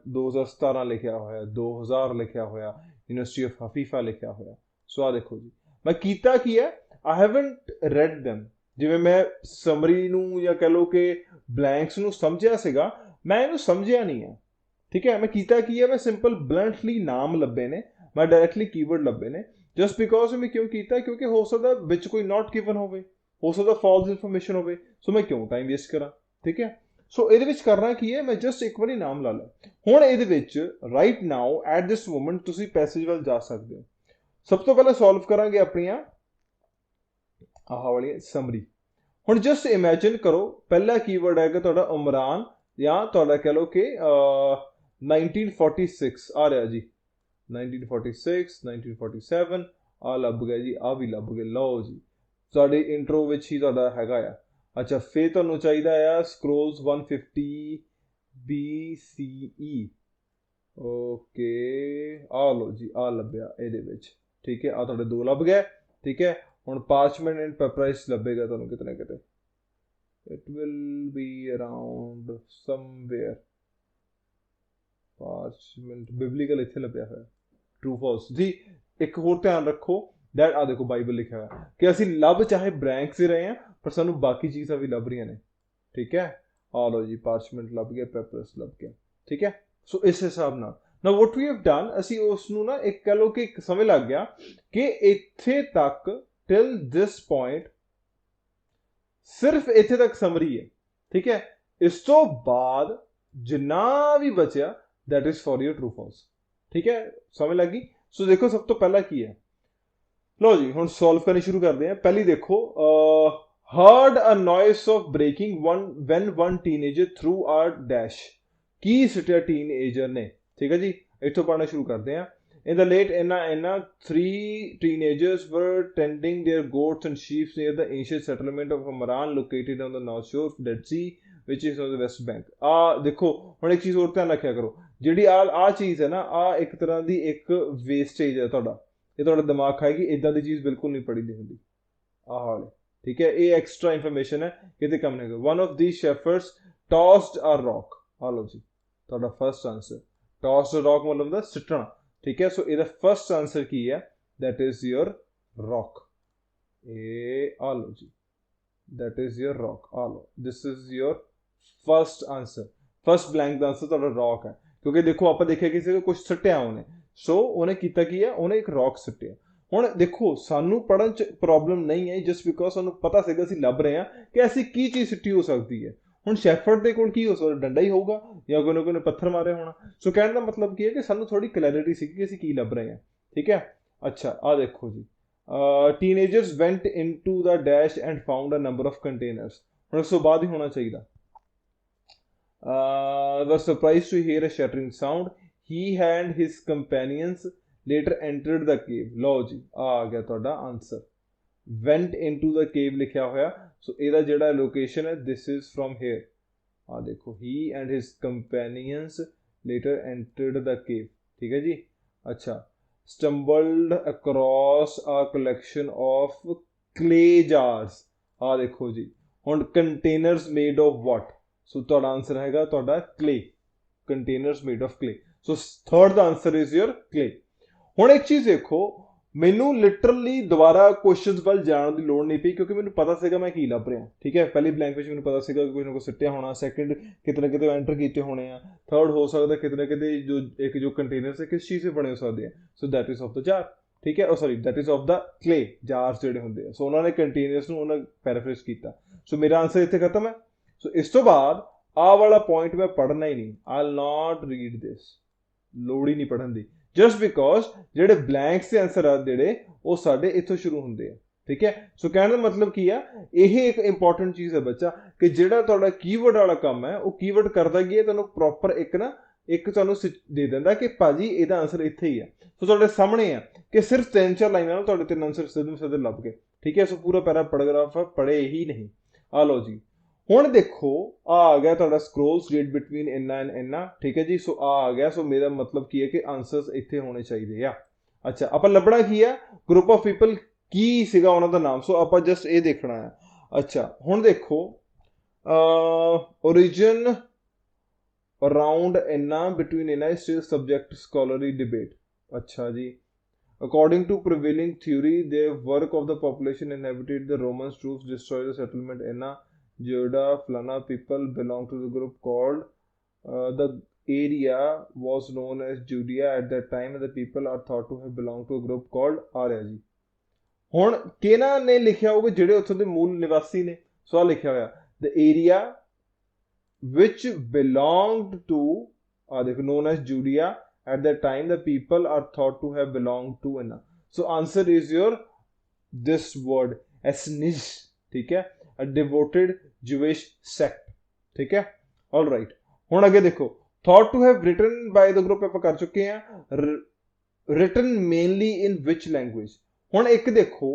2017 ਲਿਖਿਆ ਹੋਇਆ, 2000 ਲਿਖਿਆ ਹੋਇਆ, ਯੂਨੀਵਰਸਿਟੀ ਆਫ ਹਫੀਫਾ ਲਿਖਿਆ ਹੋਇਆ। ਸੋ ਆ ਦੇਖੋ ਜੀ, ਮੈਂ ਕੀਤਾ ਕੀ ਹੈ, ਆਈ ਹੈਵਨਟ ਰੈਡ them। ਜਿਵੇਂ ਮੈਂ ਸਮਰੀ ਨੂੰ ਜਾਂ ਕਹਿ ਲਓ ਕਿ ਬਲੈਂਕਸ ਨੂੰ ਸਮਝਿਆ ਸੀਗਾ, ਮੈਂ ਇਹਨੂੰ ਸਮਝਿਆ ਨਹੀਂ ਹੈ, ਠੀਕ ਹੈ। ਮੈਂ ਕੀਤਾ ਕੀ ਹੈ, ਮੈਂ ਸਿੰਪਲ ਬਲੰਟਲੀ ਨਾਮ ਲੱਭੇ ਨੇ, ਮੈਂ ਡਾਇਰੈਕਟਲੀ ਕੀਵਰਡ ਲੱਭੇ ਨੇ, ਜਸਟ ਬਿਕੋਜ਼ ਮੈਂ ਕਿਉਂ ਕੀਤਾ, ਕਿਉਂਕਿ ਹੋ ਸਕਦਾ ਵਿੱਚ ਕੋਈ ਨਾਟ ਗਿਵਨ ਹੋਵੇ, ਹੋ ਸਕਦਾ ਫਾਲਸ ਇਨਫੋਰਮੇਸ਼ਨ ਹੋਵੇ, ਸੋ ਮੈਂ ਕਿਉਂ ਟਾਈਮ ਵੇਸਟ ਕਰਾਂ, ਠੀਕ ਹੈ। ਸੋ ਇਹਦੇ ਵਿੱਚ ਕਰਨਾ ਕੀ ਹੈ, ਮੈਂ ਜਸਟ ਇੱਕ ਵਾਰੀ ਨਾਮ ਲਾ ਲਿਆ। ਹੁਣ ਇਹਦੇ ਵਿੱਚ right now at this moment ਤੁਸੀਂ ਪੈਸੇਜ ਵੱਲ ਜਾ ਸਕਦੇ ਹੋ। ਸਭ ਤੋਂ ਪਹਿਲਾਂ ਸੋਲਵ ਕਰਾਂਗੇ ਆਪਣੀਆਂ ਆਹ ਵਾਲੀਆਂ ਸਮਰੀ। ਹੁਣ ਜਸਟ ਇਮੇਜਿਨ ਕਰੋ, ਪਹਿਲਾ ਕੀਵਰਡ ਹੈਗਾ ਤੁਹਾਡਾ ਉਮਰਾਨ, ਜਾਂ ਤੁਹਾਡਾ ਕਹਿ ਲਓ ਕਿ 1946 ਆ ਰਿਹਾ ਜੀ, 1946 1947 ਆ ਲੱਭ ਗਿਆ ਜੀ, ਆ ਵੀ ਲੱਭ ਗਏ। ਲਓ ਜੀ, ਤੁਹਾਡੇ ਇੰਟਰੋ ਵਿੱਚ ਹੀ ਤੁਹਾਡਾ ਹੈਗਾ ਆ। ਅੱਛਾ, ਫਿਰ ਤੁਹਾਨੂੰ ਚਾਹੀਦਾ ਆ ਸਕਰੋਲਸ 150 BCE, ਓਕੇ, ਆ ਲਓ ਜੀ, ਆ ਲੱਭਿਆ ਇਹਦੇ ਵਿੱਚ, ਠੀਕ ਹੈ, ਆ ਤੁਹਾਡੇ ਦੋ ਲੱਭ ਗਏ, ਠੀਕ ਹੈ। ਹੁਣ ਪਾਰਚਮੈਂਟ ਐਂਡ ਪੈਪਰਾਈਸ ਲੱਭੇਗਾ ਤੁਹਾਨੂੰ ਕਿਤੇ ਨਾ ਕਿਤੇ, it will be around somewhere. Parchment biblical ਇੱਥੇ ਲੱਭਿਆ ਹੋਇਆ, ਟਰੂ ਫਾਲਸ ਜੀ। ਇੱਕ ਹੋਰ ਧਿਆਨ ਰੱਖੋ, ਦੈਟ ਆ ਦੇਖੋ ਬਾਈਬਲ ਲਿਖਿਆ ਹੋਇਆ ਕਿ ਅਸੀਂ ਲੱਭ ਚਾਹੇ ਬਲੈਂਕਸ ਹੀ ਰਹੇ ਹਾਂ, ਪਰ ਸਾਨੂੰ ਬਾਕੀ ਚੀਜ਼ਾਂ ਵੀ ਲੱਭ ਰਹੀਆਂ ਨੇ, ਠੀਕ ਹੈ। ਆ ਲਓ ਜੀ, ਪਾਰਚਮੈਂਟ ਲੱਭ ਗਿਆ, ਪੈਪਰਸ ਲੱਭ ਗਿਆ, ਠੀਕ ਹੈ। ਸੋ ਇਸ ਹਿਸਾਬ ਨਾਲ ਨਾ ਵਾਟ ਵੀ ਹੈਵ ਡਨ, ਅਸੀਂ ਉਸ ਨੂੰ ਨਾ ਇੱਕ ਕਹਿ ਲਓ ਕਿ ਇੱਕ ਸਮਝ ਲੱਗ ਗਿਆ ਕਿ ਇੱਥੇ ਤੱਕ ਟਿਲ ਦਿਸ ਪੁਆਇੰਟ ਸਿਰਫ ਇੱਥੇ ਤੱਕ ਸਮਰੀ ਹੈ, ਠੀਕ ਹੈ। ਇਸ ਤੋਂ ਬਾਅਦ ਜਿੰਨਾ ਵੀ ਬਚਿਆ that is for your true false, ਠੀਕ ਹੈ, ਸਮਝ ਲੱਗੀ। ਸੋ ਦੇਖੋ ਸਭ ਤੋਂ ਪਹਿਲਾਂ ਕੀ ਹੈ, ਲਓ ਜੀ ਹੁਣ ਸੋਲਵ ਕਰਨੀ ਸ਼ੁਰੂ ਕਰਦੇ ਹਾਂ। ਪਹਿਲੀ ਦੇਖੋ, heard a noise of breaking when one teenager threw a dash, ਕੀ ਸਿੱਟਿਆ ਟੀਨਏਜਰ ਨੇ, ਠੀਕ ਹੈ ਜੀ। ਇੱਥੋਂ ਪੜ੍ਹਨਾ ਸ਼ੁਰੂ ਕਰਦੇ ਹਾਂ। In the late Anna, 3 teenagers were tending their goats and sheep near the ancient settlement of Amran, located on the north shore of Dead Sea, which is on the west bank। ਦੇਖੋ ਹੁਣ ਇੱਕ ਚੀਜ਼ ਹੋਰ ਧਿਆਨ ਰੱਖਿਆ ਕਰੋ, ਜਿਹੜੀ ਆ ਚੀਜ਼ ਹੈ ਨਾ, ਆ ਇੱਕ ਤਰ੍ਹਾਂ ਦੀ ਇੱਕ ਵੇਸਟੇਜ ਹੈ ਤੁਹਾਡਾ, ਇਹ ਤੁਹਾਡਾ ਦਿਮਾਗ ਖਾਏਗੀ, ਇਦਾਂ ਦੀ ਚੀਜ਼ ਬਿਲਕੁਲ ਨਹੀਂ ਪੜ੍ਹੀ ਦੀ ਹੁੰਦੀ ਆਹ ਵਾਲੇ, ਠੀਕ ਹੈ। ਇਹ ਐਕਸਟਰਾ ਇਨਫੋਰਮੇਸ਼ਨ ਹੈ, ਕਿਤੇ ਕੰਮ ਨਹੀਂ ਹੈਗਾ। One of these shepherds tossed a rock, ਆ ਲਓ ਜੀ ਤੁਹਾਡਾ first answer. tossed a rock ਮਤਲਬ ਦਾ ਸਿੱਟਣਾ, ਠੀਕ ਹੈ। ਸੋ ਇਹਦਾ ਫਸਟ ਆਂਸਰ ਕੀ ਹੈ, that is your rock, ਇਹ ਆ ਲਓ ਜੀ, that is your rock, ਆ ਲਓ, this is your first answer. First blank the answer ਤੁਹਾਡਾ ਰੌਕ ਹੈ, ਕਿਉਂਕਿ ਦੇਖੋ ਆਪਾਂ ਦੇਖਿਆ ਕਿਸੇ ਨੂੰ ਕੁਝ ਸਿੱਟਿਆ ਉਹਨੇ, ਸੋ ਉਹਨੇ ਕੀਤਾ ਕੀ ਹੈ, ਉਹਨੇ ਇੱਕ ਰੌਕ ਸਿੱਟਿਆ। ਹੁਣ ਦੇਖੋ ਸਾਨੂੰ ਪੜ੍ਹਨ 'ਚ ਪ੍ਰੋਬਲਮ ਨਹੀਂ ਹੈ, ਜਸਟ ਬਿਕੋਜ਼ ਸਾਨੂੰ ਪਤਾ ਸੀਗਾ, ਅਸੀਂ ਲੱਭ ਰਹੇ ਹਾਂ ਕਿ ਐਸੀ ਕੀ ਚੀਜ਼ ਸਿੱਟੀ ਹੋ ਸਕਦੀ ਹੈ। ਹੁਣ ਸ਼ੈਫਰਡ ਦੇ ਕੋਲ ਕੀ ਹੋ ਸਕਦਾ, ਡੰਡਾ ਹੀ ਹੋਊਗਾ ਜਾਂ ਕੋਈ ਨਾ ਕੋਈ ਨੇ ਪੱਥਰ ਮਾਰਿਆ ਹੋਣਾ। ਸੋ ਕਹਿਣ ਦਾ ਮਤਲਬ ਕੀ ਹੈ ਕਿ ਸਾਨੂੰ ਥੋੜੀ ਕਲੈਰਿਟੀ ਸੀ ਕਿ ਅਸੀਂ ਕੀ ਲੱਭ ਰਹੇ ਹਾਂ, ਠੀਕ ਹੈ। ਅੱਛਾ ਆ ਦੇਖੋ ਜੀ, teenagers went into the dash and found a number of containers, ਹੁਣ ਉਸ ਤੋਂ ਬਾਅਦ ਹੀ ਹੋਣਾ ਚਾਹੀਦਾ। was surprised to hear a shattering sound, he and his companions later entered the cave। ਲਓ ਜੀ ਆ ਗਿਆ ਤੁਹਾਡਾ answer, went into the cave ਲਿਖਿਆ ਹੋਇਆ। ਸੋ ਇਹਦਾ ਜਿਹੜਾ ਲੋਕੇਸ਼ਨ ਹੈ, this is from here, ਆ ਦੇਖੋ, he and his companions later entered the cave, ਠੀਕ ਹੈ ਜੀ। ਅੱਛਾ, stumbled across a collection of clay jars, ਆ ਦੇਖੋ ਜੀ। ਹੁਣ containers made of what, ਸੋ ਤੁਹਾਡਾ ਆਨਸਰ ਹੈਗਾ ਤੁਹਾਡਾ clay, containers made of clay. So third the answer is your clay. ਹੁਣ ਇੱਕ ਚੀਜ਼ ਦੇਖੋ, ਮੈਨੂੰ ਲਿਟਰਲੀ ਦੁਬਾਰਾ ਕੁਐਸਚਨਸ ਵੱਲ ਜਾਣ ਦੀ ਲੋੜ ਨਹੀਂ ਪਈ ਕਿਉਂਕਿ ਮੈਨੂੰ ਪਤਾ ਸੀਗਾ ਮੈਂ ਕੀ ਲੱਭ ਰਿਹਾ, ਠੀਕ ਹੈ। ਪਹਿਲੀ ਬਲੈਂਕ ਵਿੱਚ ਮੈਨੂੰ ਪਤਾ ਸੀਗਾ ਕਿ ਕੁਝ ਨਾ ਕੁਝ ਸਿੱਟਿਆ ਹੋਣਾ, ਸੈਕਿੰਡ ਕਿਤੇ ਨਾ ਕਿਤੇ ਐਂਟਰ ਕੀਤੇ ਹੋਣੇ ਆ, ਥਰਡ ਹੋ ਸਕਦਾ ਕਿਤੇ ਨਾ ਕਿਤੇ ਜੋ ਕੰਟੇਨਰਸ ਹੈ ਕਿਸ ਚੀਜ਼ ਦੇ ਬਣੇ ਹੋ ਸਕਦੇ ਆ। ਸੋ that is of the jar, ਠੀਕ ਹੈ। ਉਹ sorry that is of the clay, Jars ਜਿਹੜੇ ਹੁੰਦੇ ਆ। ਸੋ ਉਹਨਾਂ ਨੇ ਕੰਟੇਨਰਸ ਨੂੰ ਉਹਨਾਂ ਪੈਰਾਫਰੇਜ਼ ਕੀਤਾ। ਸੋ ਮੇਰਾ ਆਨਸਰ ਇੱਥੇ ਖਤਮ ਹੈ। ਸੋ ਇਸ ਤੋਂ ਬਾਅਦ ਆਹ ਵਾਲਾ ਪੁਆਇੰਟ ਮੈਂ ਪੜ੍ਹਨਾ ਹੀ ਨਹੀਂ, ਆਈ ਵਿਲ ਨਾਟ ਰੀਡ ਦਿਸ, ਲੋੜ ਹੀ ਨਹੀਂ ਪੜ੍ਹਨ ਦੀ, ਜਸਟ ਬਿਕੋਜ਼ ਜਿਹੜੇ ਬਲੈਂਕਸ ਦੇ ਆਨਸਰ ਆ ਜਿਹੜੇ ਉਹ ਸਾਡੇ ਇੱਥੋਂ ਸ਼ੁਰੂ ਹੁੰਦੇ ਆ, ਠੀਕ ਹੈ। ਸੋ ਕਹਿਣ ਦਾ ਮਤਲਬ ਕੀ ਆ, ਇਹ ਇੱਕ ਇੰਪੋਰਟੈਂਟ ਚੀਜ਼ ਹੈ ਬੱਚਾ, ਕਿ ਜਿਹੜਾ ਤੁਹਾਡਾ ਕੀਵਰਡ ਵਾਲਾ ਕੰਮ ਹੈ ਉਹ ਕੀਵਰਡ ਕਰਦਾ ਕੀ ਹੈ, ਤੁਹਾਨੂੰ ਪ੍ਰੋਪਰ ਇੱਕ ਤੁਹਾਨੂੰ ਦੇ ਦਿੰਦਾ ਕਿ ਭਾਜੀ ਇਹਦਾ ਆਨਸਰ ਇੱਥੇ ਹੀ ਆ। ਸੋ ਤੁਹਾਡੇ ਸਾਹਮਣੇ ਆ ਕਿ ਸਿਰਫ 3-4 ਲਾਈਨਾਂ ਨਾਲ ਤੁਹਾਡੇ 3 ਆਨਸਰ ਸਿੱਧੇ ਲੱਭ ਗਏ, ਠੀਕ ਹੈ। ਸੋ ਪੂਰਾ ਪੈਰਾਗ੍ਰਾਫ ਪੜ੍ਹੇ ਹੀ ਨਹੀਂ। ਆ ਲਓ ਜੀ, ਹੁਣ ਦੇਖੋ ਆ ਗਿਆ ਤੁਹਾਡਾ ਸਕਰੋਲਸ ਰੀਡ ਬਿਟਵੀਨ ਇੰਨਾ ਐਂਡ ਇੰਨਾ, ਠੀਕ ਹੈ ਜੀ। ਸੋ ਆ ਗਿਆ। ਸੋ ਮੇਰਾ ਮਤਲਬ ਕੀ ਹੈ ਕਿ ਆਨਸਰਸ ਇੱਥੇ ਹੋਣੇ ਚਾਹੀਦੇ ਆ। ਅੱਛਾ, ਆਪਾਂ ਲੱਭਣਾ ਕੀ ਆ, ਗਰੁੱਪ ਆਫ ਪੀਪਲ ਕੀ ਸੀਗਾ ਉਹਨਾਂ ਦਾ ਨਾਮ। ਸੋ ਆਪਾਂ ਜਸਟ ਇਹ ਦੇਖਣਾ ਆ। ਅੱਛਾ, ਹੁਣ ਦੇਖੋ origin around ਇੰਨਾ between ਇੰਨਾ is still subject to scholarly debate. ਅੱਛਾ ਜੀ, according to prevailing theory the work of the population inhabited the Roman troops destroy the settlement ਇੰਨਾ Judah Flana people belong to the group called the area was known as Judea at that time and the people are thought to have belonged to a group called Arya ਜੀ। ਹੁਣ ਕਿਹਨਾਂ ਨੇ ਲਿਖਿਆ ਹੋਊਗਾ, ਜਿਹੜੇ ਉੱਥੋਂ ਦੇ ਮੂਲ ਨਿਵਾਸੀ ਨੇ। ਸੋ ਆ ਲਿਖਿਆ ਹੋਇਆ the area which belonged to ਦੇਖੋ known as Judea at that time the people are thought to have belonged to ਇੰਨਾ। so answer is your this word esnish, ਠੀਕ ਹੈ, a devoted Jewish sect, ਠੀਕ ਹੈ। all right, ਹੁਣ ਅੱਗੇ ਦੇਖੋ thought to have written by the group ਆਪਾਂ ਕਰ ਚੁੱਕੇ ਆ, written mainly in which language। ਹੁਣ ਇੱਕ ਦੇਖੋ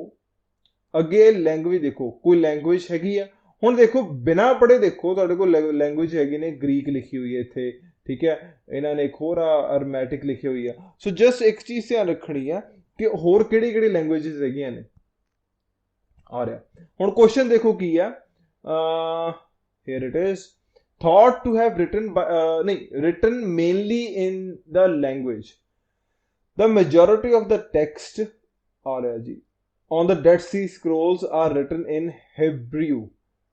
ਅੱਗੇ ਲੈਂਗੁਏਜ ਦੇਖੋ, ਕੋਈ ਲੈਂਗੁਏਜ ਹੈਗੀ ਆ। ਹੁਣ ਦੇਖੋ ਬਿਨਾਂ ਪੜ੍ਹੇ ਦੇਖੋ ਤੁਹਾਡੇ ਕੋਲ ਲੈਂਗੁਏਜ ਹੈਗੀ ਨੇ, ਗ੍ਰੀਕ ਲਿਖੀ ਹੋਈ ਹੈ ਇੱਥੇ, ਠੀਕ ਹੈ। ਇਹਨਾਂ ਨੇ ਇੱਕ ਹੋਰ ਅਰਮੈਟਿਕ ਲਿਖੀ ਹੋਈ ਆ। ਸੋ ਜਸਟ ਇੱਕ ਚੀਜ਼ ਧਿਆਨ ਰੱਖਣੀ ਆ ਕਿ ਹੋਰ ਕਿਹੜੀ ਲੈਂਗੁਏਜਸ ਹੈਗੀਆਂ ਨੇ। ਆ ਰਿਹਾ ਹੁਣ ਕੁਐਸਚਨ ਦੇਖੋ ਕੀ ਆ, here it is, thought to have written mainly in the language, the majority of the text ਆ ਰਿਹਾ ਜੀ on the Dead Sea Scrolls are written in Hebrew,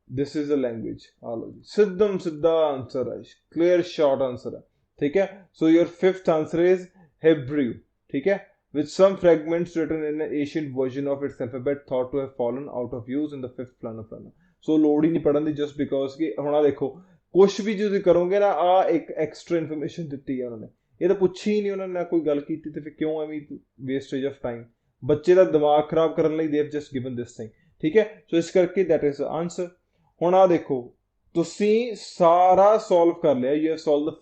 this is the language। ਆ ਲਓ ਜੀ, ਸਿੱਧਾ ਆਨਸਰ ਹੈ, clear short answer ਹੈ, ਠੀਕ ਹੈ। so your fifth answer is Hebrew, ਠੀਕ ਹੈ, with some fragments written in an ancient version of its alphabet thought to have fallen out of use in the 5th Plana। ਸੋ ਲੋੜ ਹੀ ਨਹੀਂ ਪੜਨ ਦੀ, just because ਕਿ ਹੁਣ ਆ ਦੇਖੋ ਕੁਛ ਵੀ ਜੇ ਤੁਸੀਂ ਕਰੋਗੇ ਨਾ, ਆ ਇੱਕ ਐਕਸਟਰਾ ਇਨਫੋਰਮੇਸ਼ਨ ਦਿੱਤੀ ਹੈ ਉਹਨਾਂ ਨੇ, ਇਹ ਤਾਂ ਪੁੱਛੀ ਹੀ ਨਹੀਂ ਉਹਨਾਂ ਨੇ, ਨਾ ਕੋਈ ਗੱਲ ਕੀਤੀ, ਤੇ ਫਿਰ ਕਿਉਂ ਐਵੇਂ ਵੇਸਟੇਜ ਆਫ ਟਾਈਮ, ਬੱਚੇ ਦਾ ਦਿਮਾਗ ਖਰਾਬ ਕਰਨ ਲਈ they have just given this thing, ਠੀਕ ਹੈ। ਸੋ ਇਸ ਕਰਕੇ ਦੈਟ ਇਜ਼ ਆਨਸਰ। ਹੁਣ ਆ ਦੇਖੋ ਤੁਸੀਂ ਸਾਰਾ ਸੋਲਵ ਕਰ ਲਿਆ, you have solve the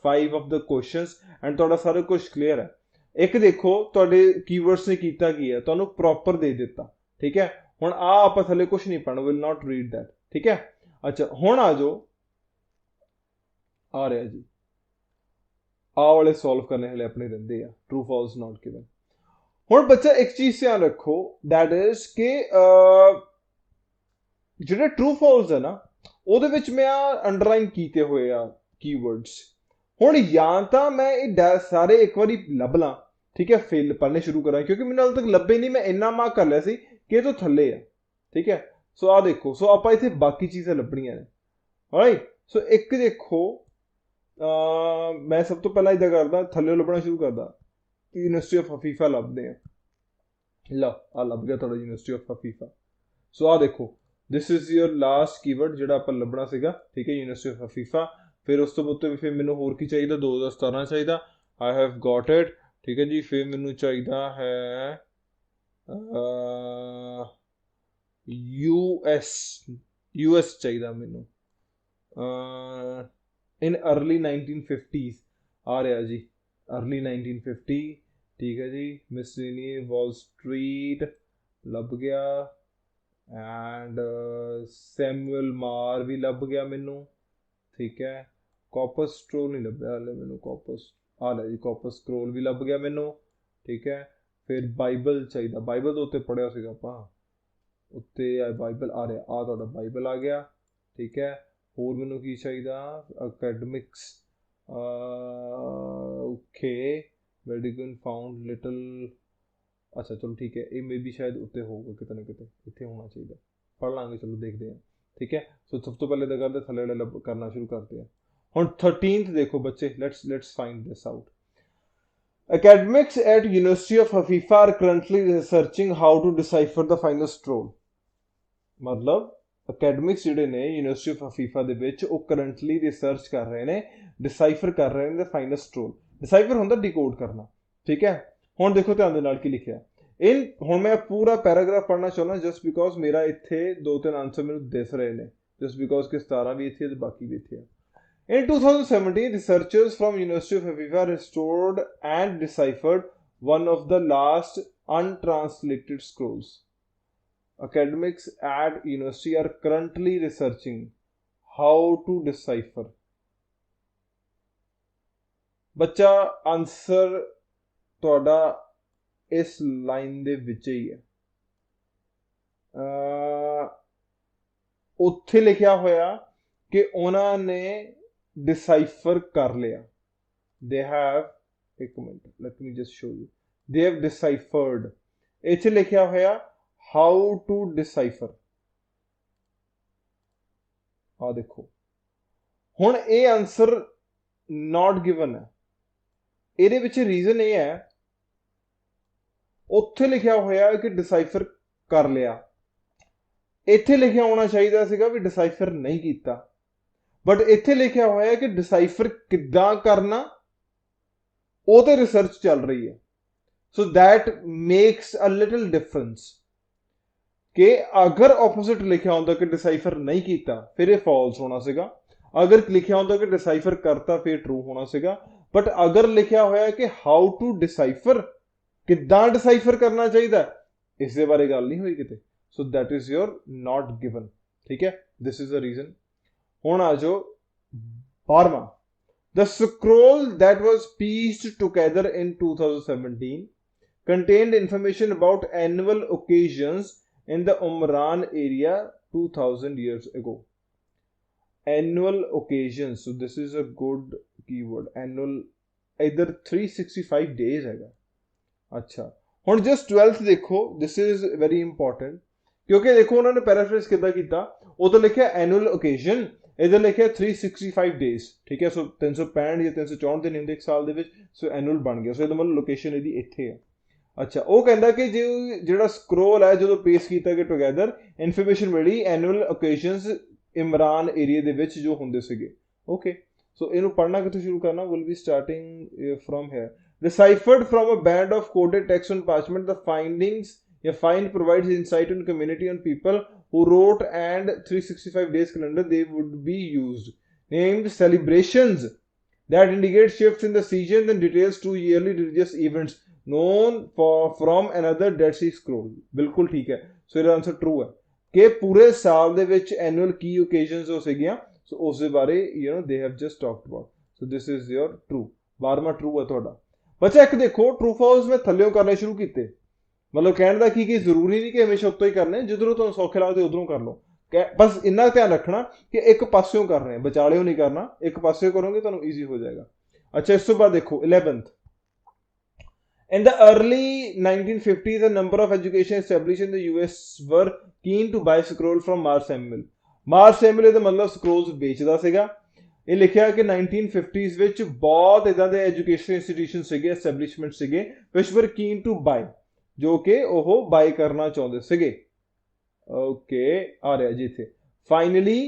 5 of the questions and ਤੁਹਾਡਾ ਸਾਰਾ ਕੁਝ ਕਲੀਅਰ ਹੈ। ਇੱਕ ਦੇਖੋ ਤੁਹਾਡੇ ਕੀਵਰਡਸ ਨੇ ਕੀਤਾ ਕੀ ਹੈ, ਤੁਹਾਨੂੰ ਪ੍ਰੋਪਰ ਦੇ ਦਿੱਤਾ, ਠੀਕ ਹੈ। ਹੁਣ ਆਪਾਂ ਥੱਲੇ ਕੁਝ ਨਹੀਂ ਪੜ੍ਹਨਾ, ਵਿਲ ਨਾਟ ਰੀਡ ਦੈਟ, ਠੀਕ ਹੈ। ਅੱਛਾ, ਹੁਣ ਆ ਜਾਓ, ਆ ਰਿਹਾ ਜੀ, ਆਹ ਵਾਲੇ ਸੋਲਵ ਕਰਨੇ ਹਲੇ ਆਪਣੇ ਰਹਿੰਦੇ ਆ, ਟਰੂ ਫਾਲਸ ਨਾਟ ਗਿਵਨ। ਹੁਣ ਬੱਚਾ ਇੱਕ ਚੀਜ਼ ਧਿਆਨ ਰੱਖੋ, ਦੈਟ ਇਜ਼ ਕਿ ਜਿਹੜੇ ਟਰੂ ਫਾਲਸ ਹੈ ਨਾ, ਉਹਦੇ ਵਿੱਚ ਮੈਂ ਅੰਡਰਲਾਈਨ ਕੀਤੇ ਹੋਏ ਆ ਕੀਵਰਡਸ। ਹੁਣ ਜਾਂ ਤਾਂ ਮੈਂ ਇਹ ਸਾਰੇ ਇੱਕ ਵਾਰੀ ਲੱਭ ਲਾਂ, ਠੀਕ ਹੈ, ਫਿਰ ਪੜ੍ਹਨੇ ਸ਼ੁਰੂ ਕਰਾਂ, ਕਿਉਂਕਿ ਮੈਨੂੰ ਹਾਲੇ ਤੱਕ ਲੱਭੇ ਨਹੀਂ, ਮੈਂ ਇੰਨਾ ਮਾਰਕ ਕਰ ਲਿਆ ਸੀ ਕਿ ਇਹ ਤੋਂ ਥੱਲੇ ਆ, ਠੀਕ ਹੈ। ਸੋ ਆਹ ਦੇਖੋ, ਸੋ ਆਪਾਂ ਇੱਥੇ ਬਾਕੀ ਚੀਜ਼ਾਂ ਲੱਭਣੀਆਂ ਨੇ, ਰਾਈਟ। ਸੋ ਇੱਕ ਦੇਖੋ ਮੈਂ ਸਭ ਤੋਂ ਪਹਿਲਾਂ ਇੱਦਾਂ ਕਰਦਾ, ਥੱਲੇ ਲੱਭਣਾ ਸ਼ੁਰੂ ਕਰਦਾ, ਯੂਨੀਵਰਸਿਟੀ ਆਫ ਹਫੀਫਾ ਲੱਭਦੇ ਆ। ਲਓ ਆ ਲੱਭ ਗਿਆ ਤੁਹਾਡਾ ਯੂਨੀਵਰਸਿਟੀ ਆਫ ਹਫੀਫਾ। ਸੋ ਆਹ ਦੇਖੋ this is your last keyword ਜਿਹੜਾ ਆਪਾਂ ਲੱਭਣਾ ਸੀਗਾ, ਠੀਕ ਹੈ, ਯੂਨੀਵਰਸਿਟੀ ਆਫ ਹਫੀਫਾ। ਫਿਰ ਉਸ ਤੋਂ ਬਾਅਦ ਫਿਰ ਮੈਨੂੰ ਹੋਰ ਕੀ ਚਾਹੀਦਾ, 2017 ਚਾਹੀਦਾ, ਆਈ ਹੈਵ ਗੋਟ ਇਟ, ਠੀਕ ਹੈ ਜੀ। ਫਿਰ ਮੈਨੂੰ ਚਾਹੀਦਾ ਹੈ ਯੂਐਸ ਚਾਹੀਦਾ ਮੈਨੂੰ, ਇਨ अर्ਲੀ 1950s ਆ ਰਿਹਾ ਜੀ, अर्ਲੀ 1950, ਠੀਕ ਹੈ ਜੀ। ਮਿਸਲੀਨੀ ਵਾਲ ਸਟਰੀਟ ਲੱਭ ਗਿਆ, ਐਂਡ ਸੈਮੂਅਲ ਮਾਰ ਵੀ ਲੱਭ ਗਿਆ ਮੈਨੂੰ, ਠੀਕ ਹੈ। ਕਾਪਸ ਸਕਰੋਲ ਨਹੀਂ ਲੱਭਿਆ ਹਾਲੇ ਮੈਨੂੰ, ਕਾਪਸ ਆ ਲਿਆ ਜੀ, ਕਾਪਸ ਸਕਰੋਲ ਵੀ ਲੱਭ ਗਿਆ ਮੈਨੂੰ, ਠੀਕ ਹੈ। ਫਿਰ ਬਾਈਬਲ ਚਾਹੀਦਾ, ਬਾਈਬਲ ਦੇ ਉੱਤੇ ਪੜ੍ਹਿਆ ਸੀਗਾ ਆਪਾਂ, ਉੱਤੇ ਬਾਈਬਲ ਆ ਰਿਹਾ, ਆ ਤੁਹਾਡਾ ਬਾਈਬਲ ਆ ਗਿਆ, ਠੀਕ ਹੈ। ਹੋਰ ਮੈਨੂੰ ਕੀ ਚਾਹੀਦਾ academics okay medical found little ਅੱਛਾ ਚਲੋ ਠੀਕ ਹੈ ਇਹ ਮੇ ਵੀ ਸ਼ਾਇਦ ਉੱਤੇ ਹੋਊਗਾ ਕਿਤੇ ਨਾ ਕਿਤੇ ਇੱਥੇ ਹੋਣਾ ਚਾਹੀਦਾ ਪੜ੍ਹ ਲਾਂਗੇ ਚਲੋ ਦੇਖਦੇ ਹਾਂ ਠੀਕ ਹੈ ਸੋ ਸਭ ਤੋਂ ਪਹਿਲੇ ਤਾਂ ਕਰਦੇ ਥੱਲੇ ਵਾਲੇ ਕਰਨਾ ਸ਼ੁਰੂ ਕਰਦੇ ਹਾਂ ਹੁਣ 13th ਦੇਖੋ ਬੱਚੇ let's find this out. Academics at University of Haifa are currently researching how to decipher the final scroll. मतलब academics ਜਿਹੜੇ ਨੇ University of Haifa ਦੇ ਵਿੱਚ ਉਹ currently research ਕਰ ਰਹੇ ਨੇ decipher ਕਰ ਰਹੇ ਨੇ the final scroll. decipher ਹੁੰਦਾ decode ਕਰਨਾ ਠੀਕ ਹੈ ਹੁਣ ਦੇਖੋ ਧਿਆਨ ਦੇ ਨਾਲ ਕੀ ਲਿਖਿਆ ਹੁਣ ਮੈਂ ਪੂਰਾ ਪੈਰਾਗ੍ਰਾਫ ਪੜ੍ਹਨਾ ਚਾਹੁੰਦਾ ਜਸਟ ਬਿਕੋਜ਼ ਮੇਰਾ ਇੱਥੇ 2-3 ਆਨਸਰ ਮੈਨੂੰ ਦਿਸ ਰਹੇ ਨੇ ਜਸਟ ਬਿਕੋਜ਼ ਕਿ 17 ਵੀ ਇੱਥੇ ਤੇ ਬਾਕੀ ਵੀ ਇੱਥੇ ਆ In 2017, researchers from University of Haifa restored and deciphered one of the last untranslated scrolls. Academics at university are currently researching how to decipher. ਬੱਚਾ ਆਨਸਰ ਤੁਹਾਡਾ ਇਸ ਲਾਈਨ ਦੇ ਵਿੱਚ ਹੀ ਹੈ ਉੱਥੇ ਲਿਖਿਆ ਹੋਇਆ ਕਿ ਉਹਨਾਂ ਨੇ decipher ਕਰ ਲਿਆ they have ਇੱਕ minute let me just show you they have deciphered ਇੱਥੇ ਲਿਖਿਆ ਹੋਇਆ how to decipher ਆ ਦੇਖੋ ਹੁਣ ਇਹ ਆਨਸਰ not given ਹੈ ਇਹਦੇ ਵਿੱਚ ਰੀਜ਼ਨ ਇਹ ਹੈ ਉੱਥੇ ਲਿਖਿਆ ਹੋਇਆ ਕਿ decipher ਕਰ ਲਿਆ ਇੱਥੇ ਲਿਖਿਆ ਹੋਣਾ ਚਾਹੀਦਾ ਸੀਗਾ ਵੀ decipher ਨਹੀਂ ਕੀਤਾ ਬਟ ਇੱਥੇ ਲਿਖਿਆ ਹੋਇਆ ਕਿ ਡਿਸਾਈਫਰ ਕਿੱਦਾਂ ਕਰਨਾ ਉਹ ਤੇ ਰਿਸਰਚ ਚੱਲ ਰਹੀ ਹੈ so that makes a little difference ਕਿ ਅਗਰ ਆਪੋਜ਼ਿਟ ਲਿਖਿਆ ਹੁੰਦਾ ਕਿ ਡਿਸਾਈਫਰ ਨਹੀਂ ਕੀਤਾ ਫਿਰ ਇਹ ਫਾਲਸ ਹੋਣਾ ਸੀਗਾ ਅਗਰ ਲਿਖਿਆ ਹੁੰਦਾ ਕਿ ਡਿਸਾਈਫਰ ਕਰਤਾ ਫਿਰ ਟਰੂ ਹੋਣਾ ਸੀਗਾ ਬਟ ਅਗਰ ਲਿਖਿਆ ਹੋਇਆ ਕਿ ਹਾਊ ਟੂ ਡਿਸਾਈਫਰ ਕਿੱਦਾਂ ਡਿਸਾਈਫਰ ਕਰਨਾ ਚਾਹੀਦਾ ਇਸ ਦੇ ਬਾਰੇ ਗੱਲ ਨਹੀਂ ਹੋਈ ਕਿਤੇ ਸੋ that is your not given ਠੀਕ ਹੈ ਦਿਸ ਇਜ਼ ਦ ਰੀਜ਼ਨ ਹੁਣ ਆ ਜਾਓ 12ਵਾਂ The scroll that was pieced together in 2017 contained information about annual occasions in the Umran area 2000 years ago. Annual occasions, so this is a good keyword. Annual either 365 days ਹੈਗਾ ਅੱਛਾ ਹੁਣ just 12th ਦੇਖੋ this is very important ਕਿਉਂਕਿ ਦੇਖੋ ਉਹਨਾਂ ਨੇ ਪੈਰਾਫ੍ਰੇਜ਼ ਕਿੱਦਾਂ ਕੀਤਾ ਉਹ ਤਾਂ ਲਿਖਿਆ annual occasion ਇਹਦੇ ਲਿਖਿਆ 365 ਡੇਜ਼ ਠੀਕ ਹੈ ਸੋ 365 ਜਾਂ 364 ਦਿਨ ਹੁੰਦੇ ਇੱਕ ਸਾਲ ਦੇ ਵਿੱਚ ਸੋ ਐਨੂਅਲ ਬਣ ਗਿਆ ਸੋ ਇਹਦਾ ਮਤਲਬ ਲੋਕੇਸ਼ਨ ਇਹਦੀ ਇੱਥੇ ਹੈ ਅੱਛਾ ਉਹ ਕਹਿੰਦਾ ਕਿ ਜਿਹੜਾ ਸਕਰੋਲ ਹੈ ਜਦੋਂ ਪੇਸ ਕੀਤਾ ਗਿਆ ਟੁਗੇਦਰ ਇਨਫੋਰਮੇਸ਼ਨ ਮਿਲੀ ਐਨੂਅਲ ਓਕੇਜ਼ਨਸ ਇਮਰਾਨ ਏਰੀਆ ਦੇ ਵਿੱਚ ਜੋ ਹੁੰਦੇ ਸੀਗੇ ਓਕੇ ਸੋ ਇਹਨੂੰ ਪੜ੍ਹਨਾ ਕਿੱਥੋਂ ਸ਼ੁਰੂ ਕਰਨਾ will be starting from here deciphered from a band of coded text on parchment the findings a find provides insight on community and people who wrote and 365 days calendar they would be used named celebrations that indicate shifts in the seasons and details to yearly religious events known from another Dead Sea Scroll ਬਿਲਕੁਲ ਠੀਕ ਹੈ ਸੋ ਇਹਦਾ answer true ਹੈ ਕਿ ਪੂਰੇ ਸਾਲ ਦੇ ਵਿੱਚ ਐਨੂਅਲ ਕੀ ਓਕੇਜ਼ਨਸ ਹੋ ਸੀਗੀਆਂ ਸੋ ਉਸ ਦੇ ਬਾਰੇ they have just talked about so this is your true 12ਵਾਂ ਟਰੂ ਹੈ ਤੁਹਾਡਾ ਬੱਚਾ ਇੱਕ ਦੇਖੋ ਟਰੂ ਫਾਲਸ ਮੈਂ ਥੱਲਿਓਂ ਕਰਨੇ ਸ਼ੁਰੂ ਕੀਤੇ ਮਤਲਬ ਕਹਿਣ ਦਾ ਕੀ ਜ਼ਰੂਰੀ ਨਹੀਂ ਕਿ ਹਮੇਸ਼ਾ ਉੱਤੋਂ ਹੀ ਕਰਨੇ ਜਿੱਧਰੋਂ ਤੁਹਾਨੂੰ ਸੌਖੇ ਲੱਗਦੇ ਉਧਰੋਂ ਕਰ ਲਓ ਬਸ ਇੰਨਾ ਧਿਆਨ ਰੱਖਣਾ ਕਿ ਇੱਕ ਪਾਸਿਓਂ ਕਰਨੇ ਵਿਚਾਲਿਓਂ ਨਹੀਂ ਕਰਨਾ ਇੱਕ ਪਾਸਿਓਂ ਕਰੋਗੇ ਤੁਹਾਨੂੰ ਈਜ਼ੀ ਹੋ ਜਾਏਗਾ ਅੱਛਾ ਇਸ ਤੋਂ ਬਾਅਦ ਦੇਖੋ 11th In the early 1950s, a number of education established in the US were keen to buy scroll from Mark Samuel. Mark Samuel ਇਹਦਾ ਮਤਲਬ ਸਕਰੋਲਸ ਵੇਚਦਾ ਸੀਗਾ ਇਹ ਲਿਖਿਆ ਕਿ 1950s ਵਿੱਚ ਬਹੁਤ ਇਦਾਂ ਦੇ ਐਜੂਕੇਸ਼ਨ ਇੰਸਟੀਟਿਊਸ਼ਨ ਸੀਗੇ ਐਸਟੈਬਲਿਸ਼ਮੈਂਟ ਸੀਗੇ which were keen to buy ਜੋ ਕਿ ਉਹ ਬਾਈ ਕਰਨਾ ਚਾਹੁੰਦੇ ਸੀਗੇ ਓਕੇ ਆ ਰਿਹਾ ਜੀ ਇੱਥੇ ਫਾਈਨਲੀ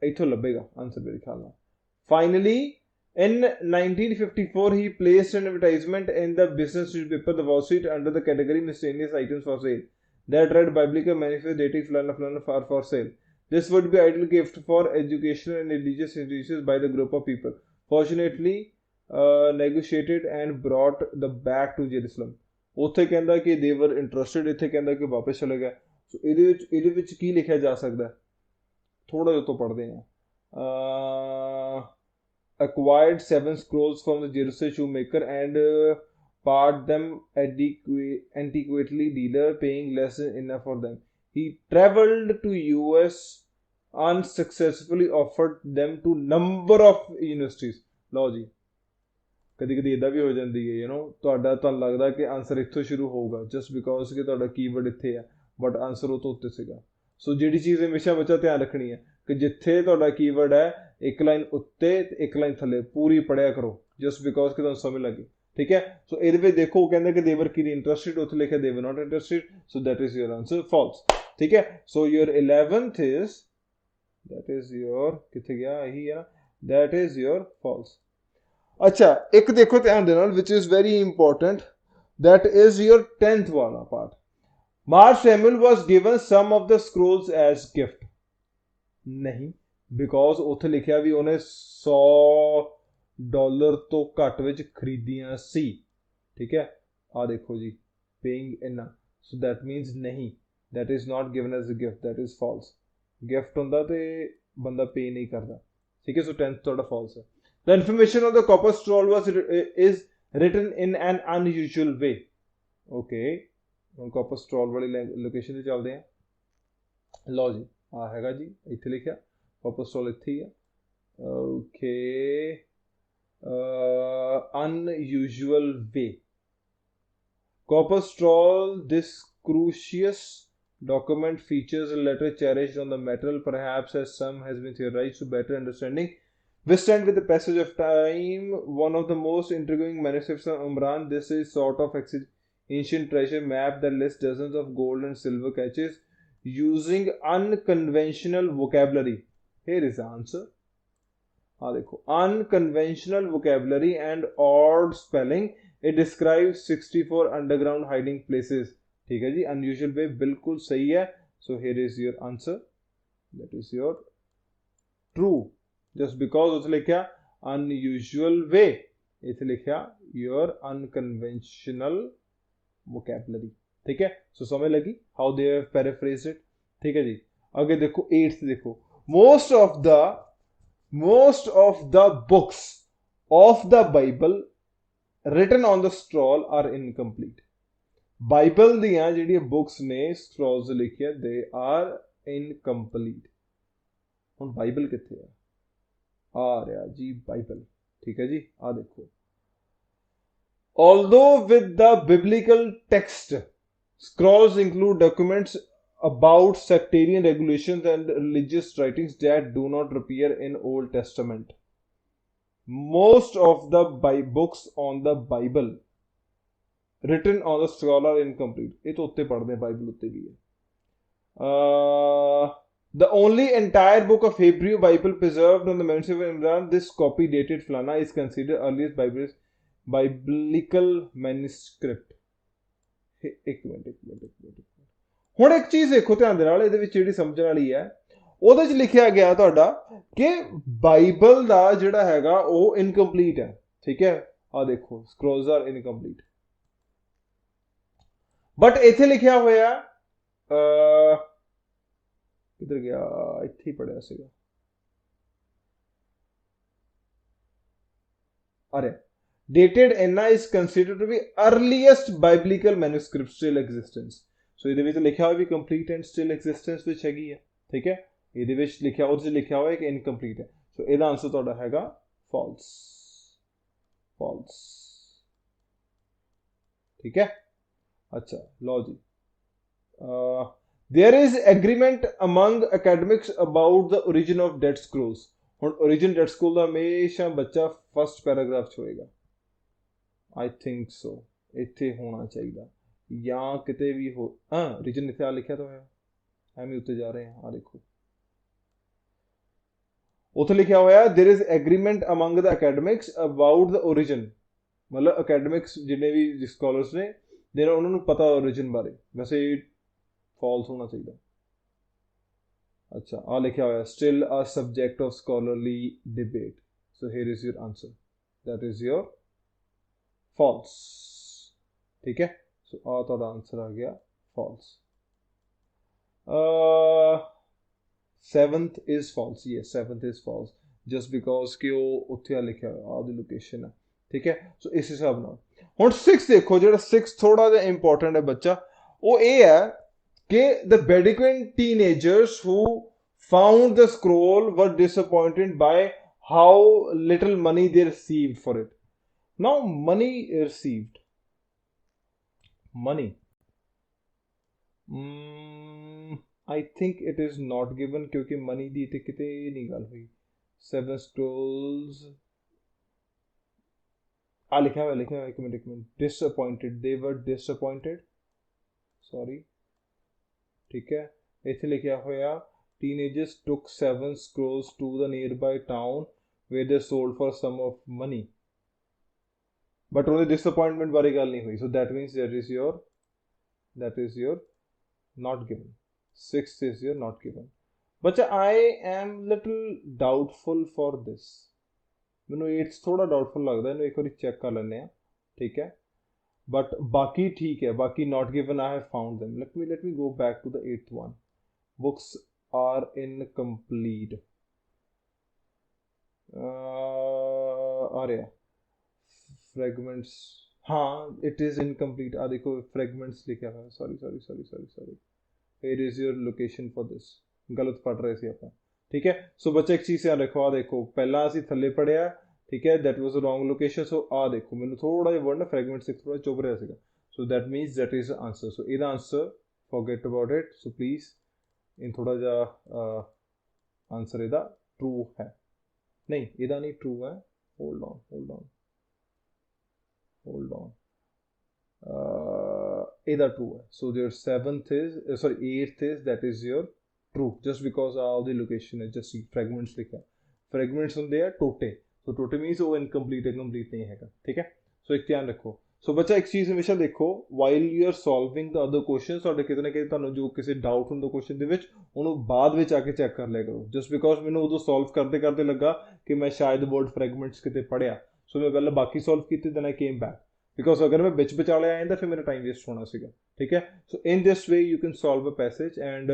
ਇੱਥੋਂ ਲੱਭੇਗਾ ਆਨਸਰ ਮੇਰੇ ਖਿਆਲ ਨਾਲ finally In 1954, he placed an advertisement in the business newspaper The Wall Street under the category miscellaneous items for sale. That read biblical manifest dating flana are for sale. This would be ideal gift for educational and religious institutions by the group of people. Fortunately, negotiated and brought the back to Jerusalem. ਉੱਥੇ ਕਹਿੰਦਾ ਕਿ they were interested ਇੱਥੇ ਕਹਿੰਦਾ ਕਿ ਵਾਪਸ ਚਲੇ ਗਏ ਸੋ ਇਹਦੇ ਵਿੱਚ ਕੀ ਲਿਖਿਆ ਜਾ ਸਕਦਾ ਥੋੜਾ ਜਿਹਾ ਤੋਂ ਪੜ੍ਹਦੇ ਹਾਂ acquired 7 scrolls from the Jerusalem shoemaker and part them antiquately dealer paying less than enough for them. He traveled to US unsuccessfully offered them to number of universities। ਲਓ ਜੀ, ਕਦੀ ਕਦੀ ਇਦਾਂ ਵੀ ਹੋ ਜਾਂਦੀ ਹੈ ਤੁਹਾਡਾ ਤੁਹਾਨੂੰ ਲੱਗਦਾ ਕਿ ਆਨਸਰ ਇੱਥੋਂ ਸ਼ੁਰੂ ਹੋਊਗਾ ਜਸਟ ਬਿਕੋਜ਼ ਕਿ ਤੁਹਾਡਾ ਕੀਵਰਡ ਇੱਥੇ ਹੈ ਬਟ ਆਨਸਰ ਉਹ ਤੋਂ ਉੱਤੇ ਸੀਗਾ। ਸੋ ਜਿਹੜੀ ਚੀਜ਼ ਹਮੇਸ਼ਾ ਬੱਚਾ ਧਿਆਨ ਰੱਖਣੀ ਹੈ ਕਿ ਜਿੱਥੇ ਤੁਹਾਡਾ ਕੀਵਰਡ ਹੈ ਇੱਕ ਲਾਈਨ ਉੱਤੇ ਤੇ ਇੱਕ ਲਾਈਨ ਥੱਲੇ ਪੂਰੀ ਪੜ੍ਹਿਆ ਕਰੋ ਜਸਟ ਬਿਕੋਜ਼ ਕਿ ਤੁਹਾਨੂੰ ਸਮਝ ਲੱਗੇ। ਠੀਕ ਹੈ, ਸੋ ਇਹਦੇ ਵਿੱਚ ਦੇਖੋ ਉਹ ਕਹਿੰਦੇ ਕਿ ਦੇ ਵਰ ਕੀਨ ਇੰਟਰਸਟਿਡ, ਉੱਥੇ ਲਿਖਿਆ they were not interested, so that is your answer false. ਠੀਕ ਹੈ, so your 11th is that is your किथे गया यही है, दैट इज योर फॉल्स। अच्छा, एक देखो ध्यान देना which is very important, that is your 10th वाला part. Mark Samuel was given some of the scrolls as gift. नहीं, बिकॉज उत्थे लिखिया भी उन्हें $100 तो घट विच खरीदियां सी। ठीक है, आ देखो जी, पेइंग इना, सो दैट मीनस नहीं, that is not given as a gift, that is false. Gift हुंदा ते बंदा पे नहीं करता। ठीक है, सो 10th थोड़ा फॉल्स है। The information of the copper scroll is written in an unusual way. Okay, ਹੁਣ copper scroll वाली लोकेशन ਤੇ ਚੱਲਦੇ ਹਾਂ। ਲਓ ਜੀ, ਆ ਹੈਗਾ ਜੀ, ਇੱਥੇ ਲਿਖਿਆ copper scroll ਇੱਥੇ ਹੀ ਹੈ। Okay, unusual way. Copper scroll, this crucius document features a letter cherished on the metal, perhaps as some has been theorized to better understanding withstand with the passage of time one of the most intriguing manuscripts of Umran. This is sort of ancient treasure map that lists dozens of gold and silver catches using unconventional vocabulary. Here is the answer. Unconventional vocabulary and odd spelling. It describes 64 underground hiding places. ठीक है जी, unusual way बिल्कुल सही है. So here is your answer. That is your true. Just because उसने लिखा unusual way, इसे लिखा your unconventional vocabulary. ठीक है, so समझ लगी how they have paraphrased it. ठीक है जी, आगे देखो 8th देखो, most of the books of the Bible written on the scroll are incomplete. Bible दियां ਜਿਹੜੀਆਂ ਬੁక్స్ ਨੇ ਸਕਰੋਲਸ ਲਿਖੀਆਂ they are incomplete. ਹੁਣ ਬਾਈਬਲ ਕਿੱਥੇ ਹੈ? ਆ ਰਿਹਾ ਜੀ ਬਾਈਬਲ। ਠੀਕ ਹੈ ਜੀ, ਆ ਦੇਖੋ, although with the biblical text scrolls include documents about sectarian regulations and religious writings that do not appear in Old Testament. Most of the books on the Bible written on the scroll are incomplete. ये तो उत्ते पढ़ते हैं, Bible उत्ते भी है। The only entire book of Hebrew Bible preserved on the manuscript of Imran, this copy dated Flana, is considered earliest biblical manuscript. एक minute ਹੁਣ ਇੱਕ ਚੀਜ਼ ਦੇਖੋ ਧਿਆਨ ਦੇ ਨਾਲ, ਇਹਦੇ ਵਿੱਚ ਜਿਹੜੀ ਸਮਝਣ ਵਾਲੀ ਹੈ, ਉਹਦੇ 'ਚ ਲਿਖਿਆ ਗਿਆ ਤੁਹਾਡਾ ਕਿ ਬਾਈਬਲ ਦਾ ਜਿਹੜਾ ਹੈਗਾ ਉਹ ਇਨਕੰਪਲੀਟ ਹੈ। ਠੀਕ ਹੈ, ਆ ਦੇਖੋ ਸਕਰੋਲਸ ਆਰ ਇਨਕੰਪਲੀਟ, ਬਟ ਇੱਥੇ ਲਿਖਿਆ ਹੋਇਆ ਕਿੱਧਰ ਗਿਆ, ਇੱਥੇ ਹੀ ਪੜਿਆ ਸੀਗਾ, ਅਰੇ dated Enna is considered to be earliest biblical manuscript still existence. So ਇਹਦੇ ਵਿੱਚ ਲਿਖਿਆ ਹੋਇਆ ਵੀ complete and still existence ਵਿੱਚ ਹੈਗੀ ਹੈ। ਠੀਕ ਹੈ, ਇਹਦੇ ਵਿੱਚ ਲਿਖਿਆ, ਉਹਦੇ 'ਚ ਲਿਖਿਆ ਹੋਇਆ ਕਿ incomplete ਹੈ। ਸੋ ਇਹਦਾ ਆਨਸਰ ਤੁਹਾਡਾ ਹੈਗਾ false. ਠੀਕ ਹੈ, ਅੱਛਾ ਲਓ ਜੀ, there is agreement among academics about the origin of Dead Scrolls. ਹੁਣ origin Dead Scroll ਦਾ ਹਮੇਸ਼ਾ ਬੱਚਾ ਫਸਟ ਪੈਰਾਗ੍ਰਾਫ 'ਚ ਹੋਏਗਾ। आई थिंक सो इत्थे होना चाहिए, या किते भी हो। हाँ, रीजन इत्थे आ लिखा तो है, हम उत्ते जा रहे हैं। हाँ देखो, उत्थे लिखा हुआ है there is agreement among the academics about the origin, मतलब एकेडमिक्स जिन्हें भी स्कॉलर्स ने देना उन्होंने पता ओरिजिन बारे। वैसे फॉल्स होना चाहिए। अच्छा, आ लिखा हुआ है still a subject of scholarly debate. So here is your answer, that is your false. ठीक है, सो ਤੁਹਾਡਾ आंसर आ गया false. 7th is false. Yes, 7th is false just because कि ਉਹ ਉੱਥੇ ਲਿਖਿਆ ਹੋਇਆ ਆਪਦੀ ਲੋਕੇਸ਼ਨ ਹੈ। ਠੀਕ ਹੈ, ਸੋ ਇਸ ਹਿਸਾਬ ਨਾਲ ਹੁਣ 6 ਦੇਖੋ, ਜਿਹੜਾ 6 ਥੋੜਾ ਜਿਹਾ ਇੰਪੋਰਟੈਂਟ ਹੈ ਬੱਚਾ, ਉਹ ਇਹ ਹੈ ਕਿ the Bedouin teenagers who found the scroll were disappointed by how little money they received for it. Now money received, money, I think it is not given क्योंकि money दी ते किते नहीं गल हुई. Seven scrolls, लिखा हुआ एक minute disappointed, they were disappointed, sorry, ठीक है. इथे लिखा होया teenagers took 7 scrolls to the nearby town where they sold for some of money, but only disappointment बारे गल नहीं हुई. So that means that is your not given. Sixth is your not given. बच्चा I am little doubtful for this. ਮੈਨੂੰ 8 ਥੋੜਾ doubtful ਲੱਗਦਾ, ਇਹਨੂੰ ਇੱਕ ਵਾਰੀ ਚੈੱਕ ਕਰ ਲੈਂਦੇ ਆ, ਠੀਕ ਹੈ. बट बाकी ठीक है, बाकी not given I have found them. Let me go back to the 8th one. Books are incomplete. आ रहा fragments, हाँ it is incomplete. देखो fragments लिखा है, sorry. Here is your location for this. गलत पढ़ रहे थे अपन, ठीक है. सो बच्चे एक चीज़ याद रखो, देखो पहला ਅਸੀਂ ਥੱਲੇ ਪੜਿਆ, ठीक है, that was the wrong location. So देखो मैंने थोड़ा ਜਿਹਾ word ना fragments ਇੱਕ ਥੋੜਾ ਚੁੱਭ ਰਿਹਾ ਸੀਗਾ. So that means that is the answer. So ਇਹਦਾ answer forget about it. So please in थोड़ा ਜਿਹਾ answer ਇਹਦਾ true है, नहीं ਇਹਦਾ नहीं true है. hold on ਇਹਦਾ true है. So your 7th is 8th is that is your true, just because all the location is just fragments लिखा. fragments ਹੁੰਦੇ ਆ ਟੋਟੇ, so ਟੋਟੇ means ਉਹ incomplete नहीं हैगा, ठीक है. so ਇੱਕ ਧਿਆਨ ਰੱਖੋ. ਸੋ ਬੱਚਾ ਇੱਕ ਚੀਜ਼ ਹਮੇਸ਼ਾ ਦੇਖੋ, while you are solving the other questions, ਤੁਹਾਡੇ ਕਿਤੇ ਨਾ ਕਿਤੇ ਤੁਹਾਨੂੰ ਜੋ ਕਿਸੇ ਡਾਊਟ ਹੁੰਦਾ ਕੁਐਸਚਨ ਦੇ ਵਿੱਚ, ਉਹਨੂੰ ਬਾਅਦ ਵਿੱਚ ਆ ਕੇ ਚੈੱਕ ਕਰ ਲਿਆ ਕਰੋ. ਜਸਟ ਬਿਕੋਜ਼ ਮੈਨੂੰ ਉਦੋਂ ਸੋਲਵ ਕਰਦੇ ਲੱਗਾ ਕਿ ਮੈਂ ਸ਼ਾਇਦ ਵਰਡ ਫਰੈਗਮੈਂਟਸ ਕਿਤੇ ਪੜਿਆ, ਸੋ ਮੈਂ ਪਹਿਲਾਂ ਬਾਕੀ ਸੋਲਵ ਕੀਤੇ, then I came back, because ਅਗਰ ਮੈਂ ਵਿੱਚ ਵਿਚਾਲੇ ਆ ਜਾਂਦਾ ਫਿਰ ਮੇਰਾ ਟਾਈਮ ਵੇਸਟ ਹੋਣਾ ਸੀਗਾ, ਠੀਕ ਹੈ. So in this way you can solve a passage, and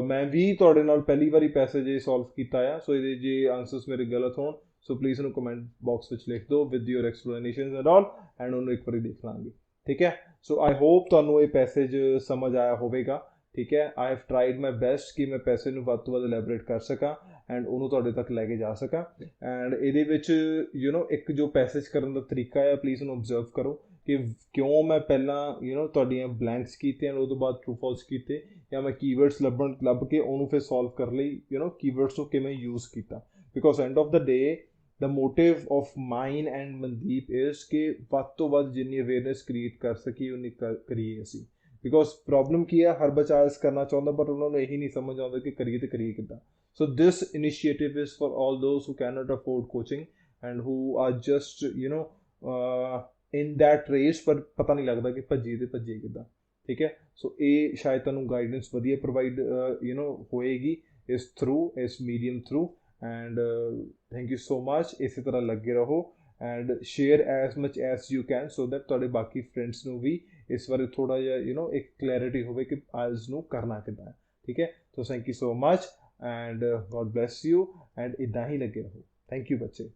ਮੈਂ ਵੀ ਤੁਹਾਡੇ ਨਾਲ ਪਹਿਲੀ ਵਾਰੀ ਪੈਸੇਜ ਇਹ ਸੋਲਵ ਕੀਤਾ ਆ. ਸੋ ਇਹਦੇ ਜੇ ਆਨਸਰਸ ਮੇਰੇ ਗਲਤ ਹੋਣ, ਸੋ ਪਲੀਜ਼ ਉਹਨੂੰ ਕਮੈਂਟ ਬਾਕਸ ਵਿੱਚ ਲਿਖ ਦਿਓ with your explanations and all, and ਉਹਨੂੰ ਇੱਕ ਵਾਰੀ ਦੇਖ ਲਾਂਗੇ, ਠੀਕ ਹੈ. ਸੋ ਆਈ ਹੋਪ ਤੁਹਾਨੂੰ ਇਹ ਪੈਸੇਜ ਸਮਝ ਆਇਆ ਹੋਵੇਗਾ, ਠੀਕ ਹੈ. I have tried my best ਕਿ ਮੈਂ ਪੈਸੇ ਨੂੰ ਵੱਧ ਤੋਂ ਵੱਧ ਐਲੈਬੋਰੇਟ ਕਰ ਸਕਾਂ ਐਂਡ ਉਹਨੂੰ ਤੁਹਾਡੇ ਤੱਕ ਲੈ ਕੇ ਜਾ ਸਕਾਂ. ਐਂਡ ਇਹਦੇ ਵਿੱਚ ਇੱਕ ਜੋ ਪੈਸੇਜ ਕਰਨ ਦਾ ਤਰੀਕਾ ਹੈ, ਪਲੀਜ਼ ਉਹਨੂੰ ਓਬਜ਼ਰਵ ਕਰੋ ਕਿ ਕਿਉਂ ਮੈਂ ਪਹਿਲਾਂ ਤੁਹਾਡੀਆਂ ਬਲੈਂਕਸ ਕੀਤੀਆਂ, ਉਹ ਤੋਂ ਬਾਅਦ ਟਰੂ ਫਾਲਸ ਕੀਤੇ, ਜਾਂ ਮੈਂ ਕੀਵਰਡਸ ਲੱਭ ਕੇ ਉਹਨੂੰ ਫਿਰ ਸੋਲਵ ਕਰਨ ਲਈ ਕੀਵਰਡਸ ਨੂੰ ਕਿਵੇਂ ਯੂਜ਼ ਕੀਤਾ. Because end of the day the motive of mine and Mandeep is ਕਿ ਵੱਧ ਤੋਂ ਵੱਧ ਜਿੰਨੀ ਅਵੇਅਰਨੈਸ ਕ੍ਰੀਏਟ ਕਰ ਸਕੀ ਉਨੀ ਕਰੀਏ ਅਸੀਂ. ਬਿਕੋਜ਼ ਪ੍ਰੋਬਲਮ ਕੀ ਹੈ, ਹਰ ਬੱਚਾ ਇਸ ਕਰਨਾ ਚਾਹੁੰਦਾ, ਬਟ ਉਹਨਾਂ ਨੂੰ ਇਹੀ ਨਹੀਂ ਸਮਝ ਆਉਂਦਾ ਕਿ ਕਰੀਏ ਤੇ ਕਰੀਏ ਕਿੱਦਾਂ. So this initiative is for all those who cannot afford coaching and who are just in that race, ਪਰ ਪਤਾ ਨਹੀਂ ਲੱਗਦਾ ਕਿ ਭੱਜੀਏ ਕਿੱਦਾਂ, ਠੀਕ ਹੈ. ਸੋ ਇਹ ਸ਼ਾਇਦ ਤੁਹਾਨੂੰ ਗਾਈਡੈਂਸ ਵਧੀਆ ਪ੍ਰੋਵਾਈਡ ਹੋਏਗੀ ਇਸ ਥਰੂ, ਇਸ medium through. And thank you so much. इसी तरह लगे रहो and share as much as you can, so that तुहाडे बाकी फ्रेंड्स नूं भी इस बारे थोड़ा जिहा एक क्लैरिटी होवे कि आइल्स नूं करना किद्दां है, ठीक है. तो thank you so much and God bless you, and इदां ही लगे रहो. थैंक यू बच्चे.